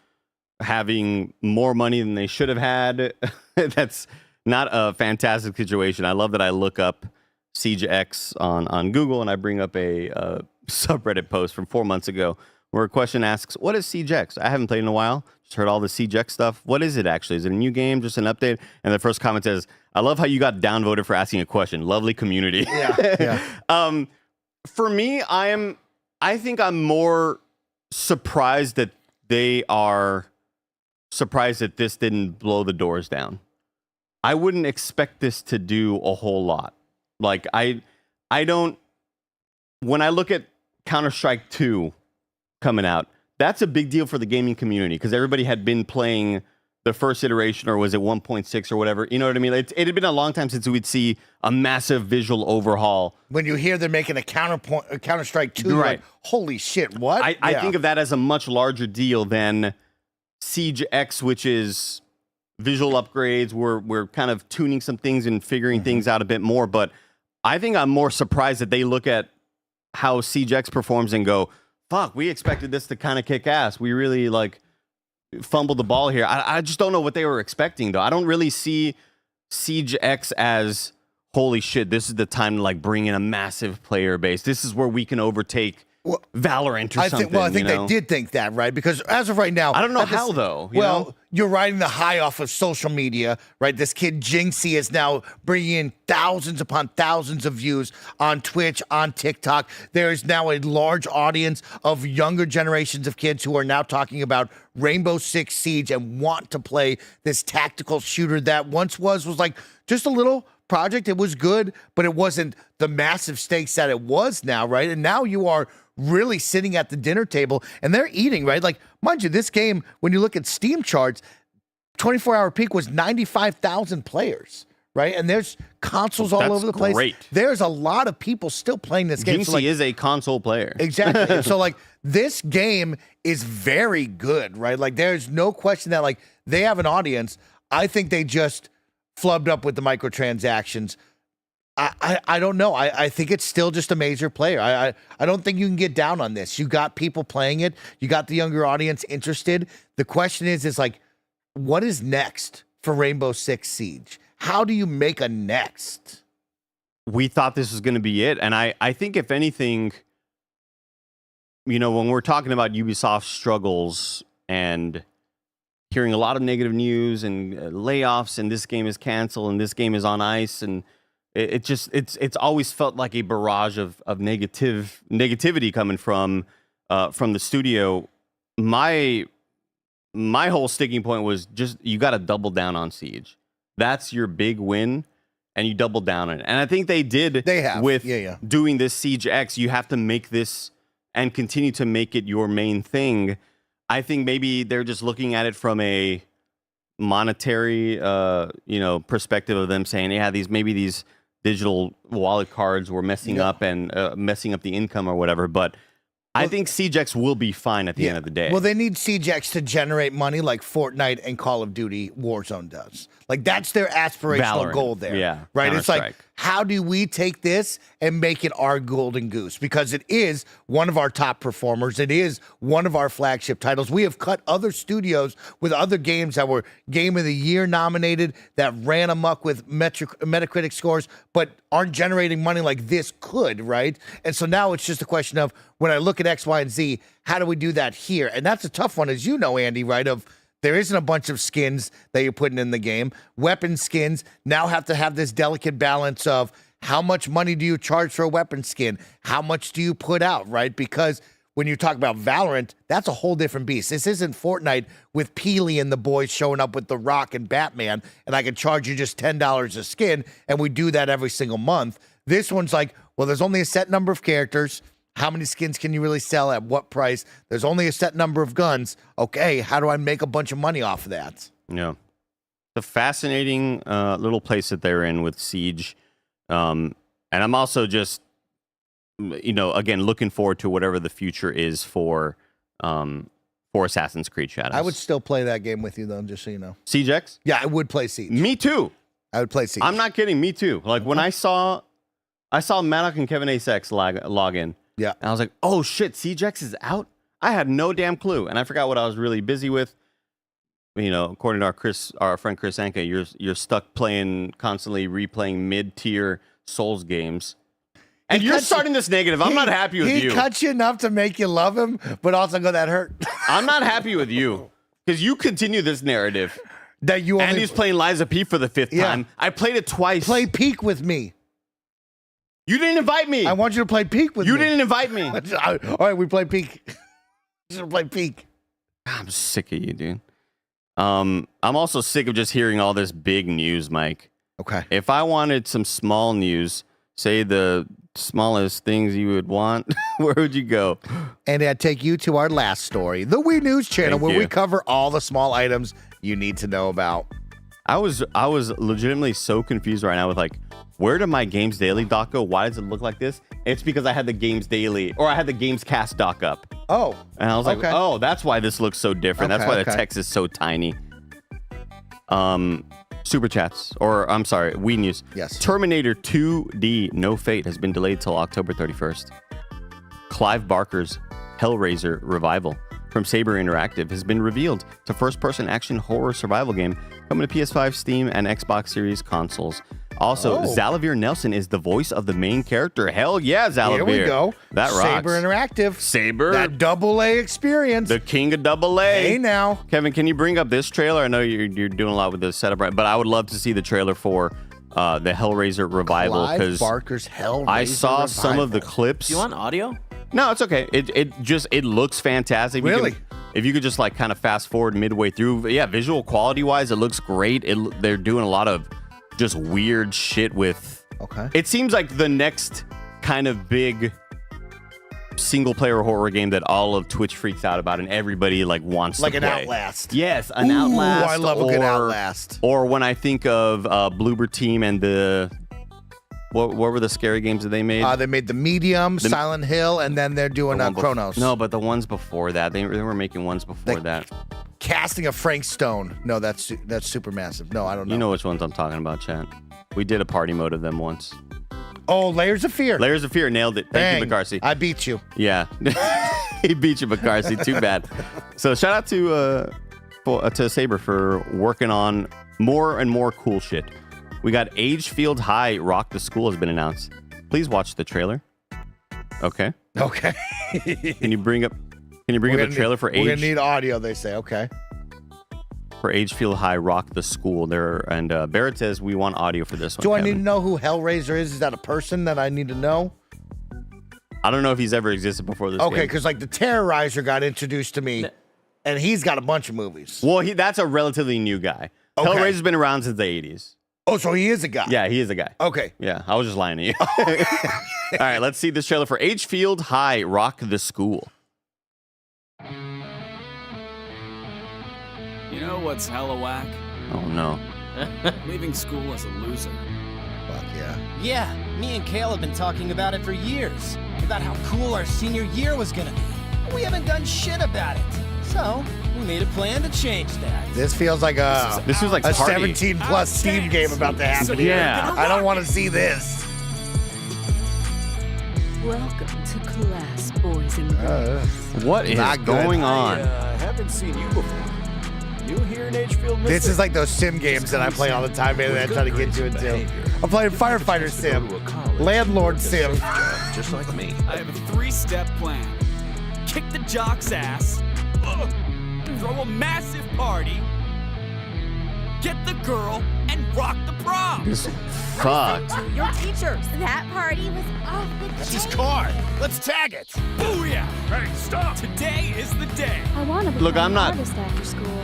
having more money than they should have had. That's not a fantastic situation. I love that I look up Siege X on Google and I bring up a subreddit post from 4 months ago where a question asks, what is Siege X? I haven't played in a while. Just heard all the Siege X stuff. What is it actually? Is it a new game? Just an update? And the first comment says, I love how you got downvoted for asking a question. Lovely community. Yeah. For me, I think I'm more surprised that they are surprised that this didn't blow the doors down. I wouldn't expect this to do a whole lot. Like I don't, when I look at Counter-Strike 2 coming out, that's a big deal for the gaming community because everybody had been playing the first iteration, or was it 1.6 or whatever? You know what I mean? It had been a long time since we'd see a massive visual overhaul. When you hear they're making a Counter-Strike 2, you're Right. like, holy shit, what? I think of that as a much larger deal than Siege X, which is visual upgrades. We're kind of tuning some things and figuring things out a bit more. But I think I'm more surprised that they look at how Siege X performs and go, fuck, we expected this to kind of kick ass. We really like fumbled the ball here. I just don't know what they were expecting though. I don't really see Siege X as, holy shit, this is the time to like bring in a massive player base. This is where we can overtake Valorant or something. I think they did think that, right? Because as of right now, I don't know how though. You're riding the high off of social media, right? This kid Jinxie is now bringing in thousands upon thousands of views on Twitch, on TikTok. There is now a large audience of younger generations of kids who are now talking about Rainbow Six Siege and want to play this tactical shooter that once was like just a little project. It was good, but it wasn't the massive stakes that it was now, right? And now you are really sitting at the dinner table and they're eating, right? Like, mind you, this game, when you look at Steam charts, 24-hour peak was 95,000 players, right? And there's consoles all over the place. Great. There's a lot of people still playing this game. Jinxie is a console player. Exactly. So, like, this game is very good, right? Like, there's no question that, like, they have an audience. I think they just flubbed up with the microtransactions. I don't know. I think it's still just a major player. I don't think you can get down on this. You got people playing it. You got the younger audience interested. The question is like, what is next for Rainbow Six Siege? How do you make a next? We thought this was going to be it. And I think if anything, you know, when we're talking about Ubisoft struggles and hearing a lot of negative news and layoffs and this game is canceled and this game is on ice, and it's always felt like a barrage of negativity coming from the studio. My whole sticking point was just, you got to double down on Siege. That's your big win, and you double down on it. And I think they did. They have with doing this Siege X. You have to make this and continue to make it your main thing. I think maybe they're just looking at it from a monetary, perspective of them saying, yeah, these digital wallet cards were messing up and messing up the income or whatever. But I think Siege X will be fine at the end of the day. Well, they need Siege X to generate money like Fortnite and Call of Duty Warzone does. Like, that's their aspirational goal there. Yeah. Right? It's like, how do we take this and make it our golden goose? Because it is one of our top performers. It is one of our flagship titles. We have cut other studios with other games that were Game of the Year nominated, that ran amok with Metacritic scores, but aren't generating money like this could, right? And so now it's just a question of, when I look at X, Y, and Z, how do we do that here? And that's a tough one, as you know, Andy, right? There isn't a bunch of skins that you're putting in the game. Weapon skins now have to have this delicate balance of, how much money do you charge for a weapon skin? How much do you put out, right? Because when you talk about Valorant, that's a whole different beast. This isn't Fortnite with Peely and the boys showing up with The Rock and Batman, and I can charge you just $10 a skin, and we do that every single month. This one's like, well, there's only a set number of characters. How many skins can you really sell at what price? There's only a set number of guns. Okay, how do I make a bunch of money off of that? Yeah. It's a fascinating little place that they're in with Siege. And I'm also just, again, looking forward to whatever the future is for Assassin's Creed Shadows. I would still play that game with you, though, just so you know. Siege X? Yeah, I would play Siege. Me too. I would play Siege. I'm not kidding. Me too. Like, when I saw Maddock and Kevin Asex log in. Yeah. And I was like, oh shit, Siege X is out? I had no damn clue. And I forgot what I was really busy with. According to our friend Chris Anka, you're stuck constantly replaying mid-tier Souls games. And you're starting this negative. I'm not happy with you. He cuts you enough to make you love him, but also go, that hurt. I'm not happy with you. Because you continue this narrative. That you only... Andy's playing Liza P for the 5th time. I played it twice. Play Peak with me. You didn't invite me. I want you to play Peak with me. You didn't invite me. All right, we play Peak. Just play Peak. I'm sick of you, dude. I'm also sick of just hearing all this big news, Mike. Okay. If I wanted some small news, say the smallest things you would want, where would you go? And I'd take you to our last story, the Wii News channel, where we cover all the small items you need to know about. I was legitimately so confused right now with like, where did my Games Daily doc go? Why does it look like this? It's because I had the Games Daily, or I had the Gamescast doc up. Oh. And I was like, oh, that's why this looks so different. That's why the text is so tiny. Super Chats, or I'm sorry, Wii News. Yes. Terminator 2D No Fate has been delayed till October 31st. Clive Barker's Hellraiser revival from Saber Interactive has been revealed. It's a first-person action horror survival game coming to PS5, Steam, and Xbox Series consoles. Also, Xalavier Nelson is the voice of the main character. Hell yeah, Xalavier. Here we go. That rocks. Saber Interactive. Saber. That AA experience. The king of AA. Hey, now. Kevin, can you bring up this trailer? I know you're doing a lot with the setup, right? But I would love to see the trailer for the Hellraiser revival. Clive Barker's Hellraiser I saw revival. some of the clips. Do you want audio? No, it's okay. It looks fantastic. Really? If you could just like kind of fast forward midway through, yeah, visual quality wise, it looks great. They're doing a lot of just weird shit with. Okay. It seems like the next kind of big single player horror game that all of Twitch freaks out about and everybody like wants like to an play. Outlast. Yes, an Outlast. I love a good Outlast. Or when I think of Bloober Team and the what were the scary games that they made? They made The Medium, Silent Hill, and then they're doing Chronos. No, but the ones before that, they were making ones before that. casting of Frank Stone. No, that's Supermassive. No, I don't know. You know which ones I'm talking about, chat. We did a party mode of them once. Oh, Layers of Fear. Layers of Fear, nailed it. Thank you, McCarthy. I beat you. Yeah. He beat you, McCarthy. Too bad. So shout out to Saber for working on more and more cool shit. We got Agefield High Rock the School has been announced. Please watch the trailer. Okay. Okay. Can you bring up the trailer for Age? We're gonna need audio, they say. Okay. For Agefield High Rock the School there, and Barrett says we want audio for this one. Do I need to know who Hellraiser is? Is that a person that I need to know? I don't know if he's ever existed before this Okay, game. because like the Terrorizer got introduced to me, and he's got a bunch of movies. Well, that's a relatively new guy. Okay. Hellraiser's been around since the 80s. Oh, so he is a guy. Yeah, he is a guy. Okay. Yeah, I was just lying to you. All right, let's see this trailer for Agefield High Rock the School. You know what's hella whack? Oh, no. Leaving school as a loser. Fuck yeah. Yeah, me and Kale have been talking about it for years. About how cool our senior year was gonna be. We haven't done shit about it. So, we made a plan to change that. This feels like This was like a party. 17+ Steam game about to happen here. Yeah. I don't want to see this. Welcome to class, boys and girls. What is Not good. going on? haven't seen you before. New here in Hfield, This is like those sim games that I play all the time, man, that I try to get you into. I'm playing Firefighter Sim, Landlord Sim. Just like me. I have a 3-step plan. Kick the jock's ass. Throw a massive party. Get the girl and rock the prom. This fucked. Your teachers. That party was off the chain. That's his car. Let's tag it. Booyah! Hey, stop. Today is the day. I want to be Look, I'm an not- artist after school,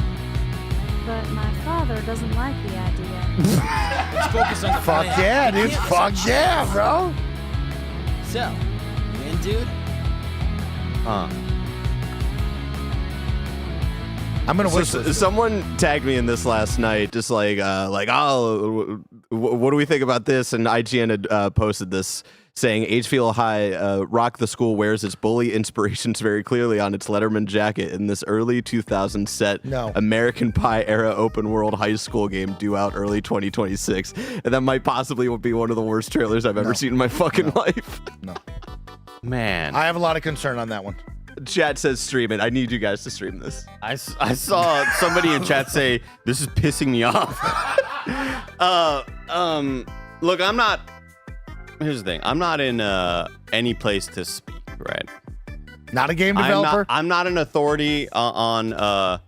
but my father doesn't like the idea. Let's focus on the Fuck plan. yeah, dude. Can't Fuck suck yeah, shit. bro. So, you in, dude? I'm going to wish So, this. someone tagged me in this last night, just oh, what do we think about this? And IGN had posted this saying Agefield High Rock the School wears its bully inspirations very clearly on its Letterman jacket in this early 2000 set No. American Pie era open world high school game due out early 2026. And that might possibly be one of the worst trailers I've ever seen in my fucking life. No. Man. I have a lot of concern on that one. Chat says stream it. I need you guys to stream this. I saw somebody in chat say, this is pissing me off. Look, I'm not... Here's the thing. I'm not in any place to speak, right? Not a game developer? I'm not an authority on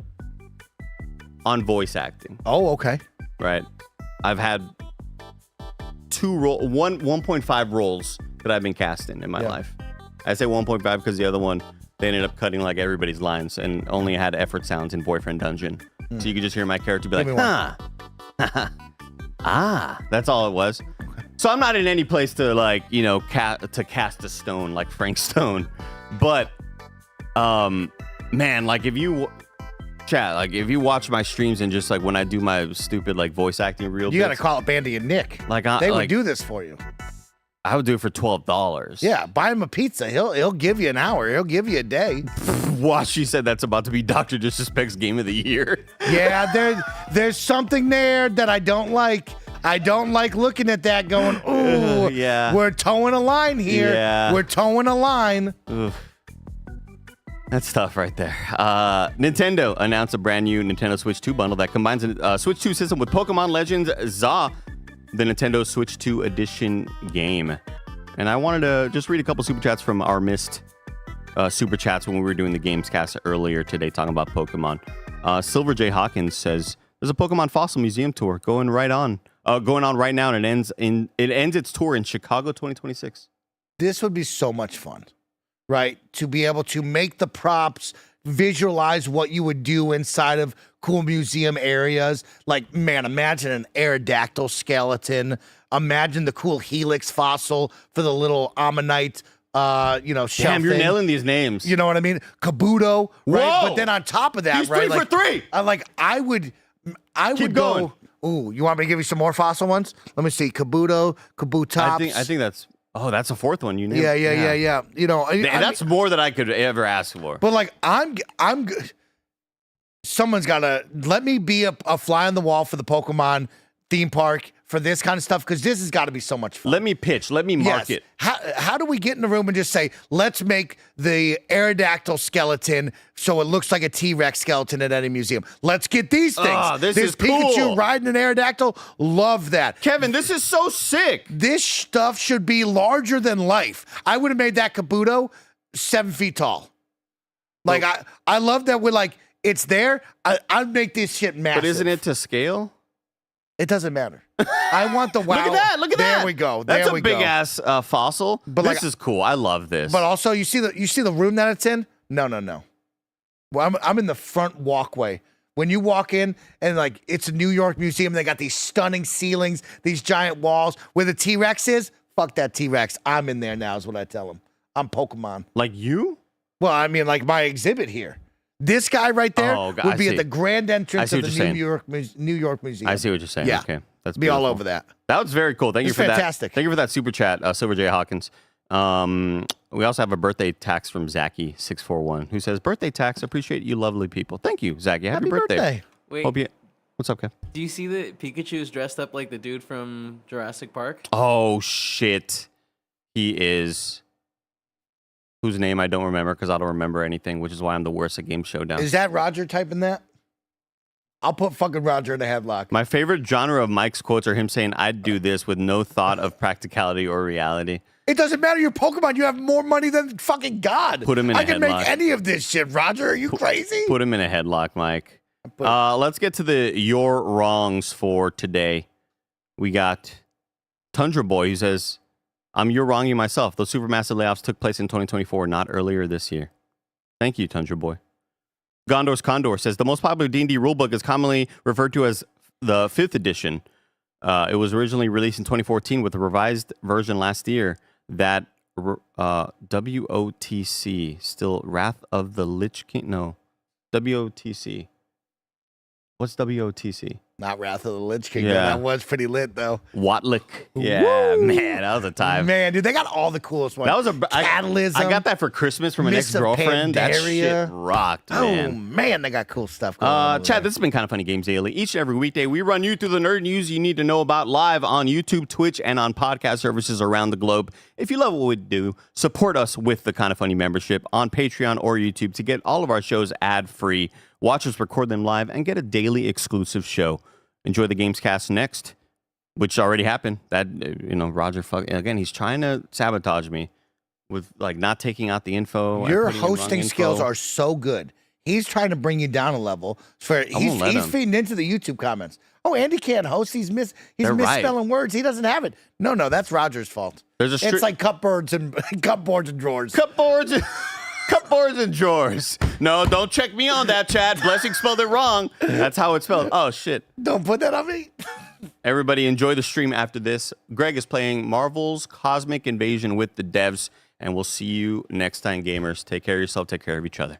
voice acting, Oh, okay. right? I've had 1.5 roles that I've been casting in my Yeah. life. I say 1.5 because the other one, they ended up cutting like everybody's lines and only had effort sounds in Boyfriend Dungeon. So you could just hear my character be like, Give me huh. That's all it was. So I'm not in any place to like, to cast a stone like Frank Stone. But, man, like if you watch my streams and just like when I do my stupid like voice acting real You got to bits, call it Bandy and Nick. Like, They would like- do this for you. I would do it for $12. Yeah, buy him a pizza. He'll give you an hour. He'll give you a day. Watch, she said that's about to be Dr. Disrespect's Game of the Year. Yeah, there's something there that I don't like. I don't like looking at that going, ooh, Yeah. we're towing a line here. Yeah. We're towing a line. Oof. That's tough right there. Nintendo announced a brand new Nintendo Switch 2 bundle that combines a Switch 2 system with Pokemon Legends ZA, the Nintendo Switch 2 edition game. And I wanted to just read a couple super chats from our missed super chats when we were doing the Gamescast earlier today talking about Pokemon. Silver J. Hawkins says, there's a Pokemon Fossil Museum tour going on right now, and it ends its tour in Chicago 2026. This would be so much fun, right? To be able to make the props, visualize what you would do inside of cool museum areas. Like, man, imagine an Aerodactyl skeleton. Imagine the cool Helix fossil for the little Ammonite, shelf Damn, you're thing. nailing these names. You know what I mean? Kabuto, right? Whoa! But then on top of that, He's right? 3 for 3. I would Keep go. Ooh, you want me to give you some more fossil ones? Let me see. Kabutops. I think that's a fourth one. You nailed. Yeah. You know, That's more than I could ever ask for. But like, I'm good. someone's got to let me be a fly on the wall for the Pokemon theme park for this kind of stuff, because this has got to be so much fun. Let me pitch. Let me market. How do we get in the room and just say, let's make the Aerodactyl skeleton so it looks like a T-Rex skeleton at any museum? Let's get these things. Oh, this is Pikachu cool. riding an Aerodactyl. Love that. Kevin, this is so sick. This stuff should be larger than life. I would have made that Kabuto 7 feet tall. Like, I love that we're like, it's there. I'd make this shit massive. But isn't it to scale? It doesn't matter. I want the wow. Look at that. Look at that. There we go. That's there a we big go. ass fossil. But this is cool. I love this. But also, you see the room that it's in? No. Well, I'm in the front walkway. When you walk in and like it's a New York museum, they got these stunning ceilings, these giant walls. Where the T-Rex is, fuck that T-Rex. I'm in there now is what I tell them. I'm Pokemon. Like you? Well, I mean, like my exhibit here. This guy right there would be at the grand entrance of the New York Museum. I see what you're saying. Yeah. Okay. That's be all over that. That was very cool. Thank you for fantastic. that. Thank you for that super chat, Silver J. Hawkins. We also have a birthday tax from Zachy641 who says, "Birthday tax, appreciate you lovely people." Thank you, Zachy. Happy birthday. Wait, what's up, Kev? do you see that Pikachu's dressed up like the dude from Jurassic Park? Oh shit. He is whose name I don't remember because I don't remember anything, which is why I'm the worst at Game Showdown. Is that Roger typing that? I'll put fucking Roger in a headlock. My favorite genre of Mike's quotes are him saying, "I'd do this" with no thought of practicality or reality. It doesn't matter. You're Pokemon. You have more money than fucking God. Put him in a I can headlock. make any of this shit, Roger. Are you crazy? Put him in a headlock, Mike. Let's get to the your wrongs for today. We got Tundra Boy who says, "You're wronging myself. Those supermassive layoffs took place in 2024, not earlier this year." Thank you, Tundra Boy. Gondor's Condor says, "The most popular D&D rulebook is commonly referred to as the 5th edition. It was originally released in 2014 with a revised version last year. That WOTC, still Wrath of the Lich King? No. WOTC. What's WOTC? Not Wrath of the Lich King. Yeah. That was pretty lit, though. Watlick. Yeah, Woo! man, that was a time. Man, dude, they got all the coolest ones. That was Catalysm. I got that for Christmas from an Miss ex-girlfriend. That Pandaria. shit rocked, Oh, man. man, they got cool stuff going on. Chad, this has been Kind of Funny Games Daily. Each and every weekday, we run you through the nerd news you need to know about live on YouTube, Twitch, and on podcast services around the globe. If you love what we do, support us with the Kind of Funny membership on Patreon or YouTube to get all of our shows ad-free. Watch us record them live and get a daily exclusive show. Enjoy the Gamescast next, which already happened. That, Roger, again, he's trying to sabotage me with, like, not taking out the info. Your hosting skills are so good. He's trying to bring you down a level. He's feeding into the YouTube comments. Oh, Andy can't host. He's misspelling words. He doesn't have it. No, that's Roger's fault. It's like cupboards and drawers. Cupboards and drawers. No, don't check me on that, Chad. Blessing spelled it wrong. That's how it's spelled. Oh, shit. Don't put that on me. Everybody enjoy the stream after this. Greg is playing Marvel's Cosmic Invasion with the devs, and we'll see you next time, gamers. Take care of yourself. Take care of each other.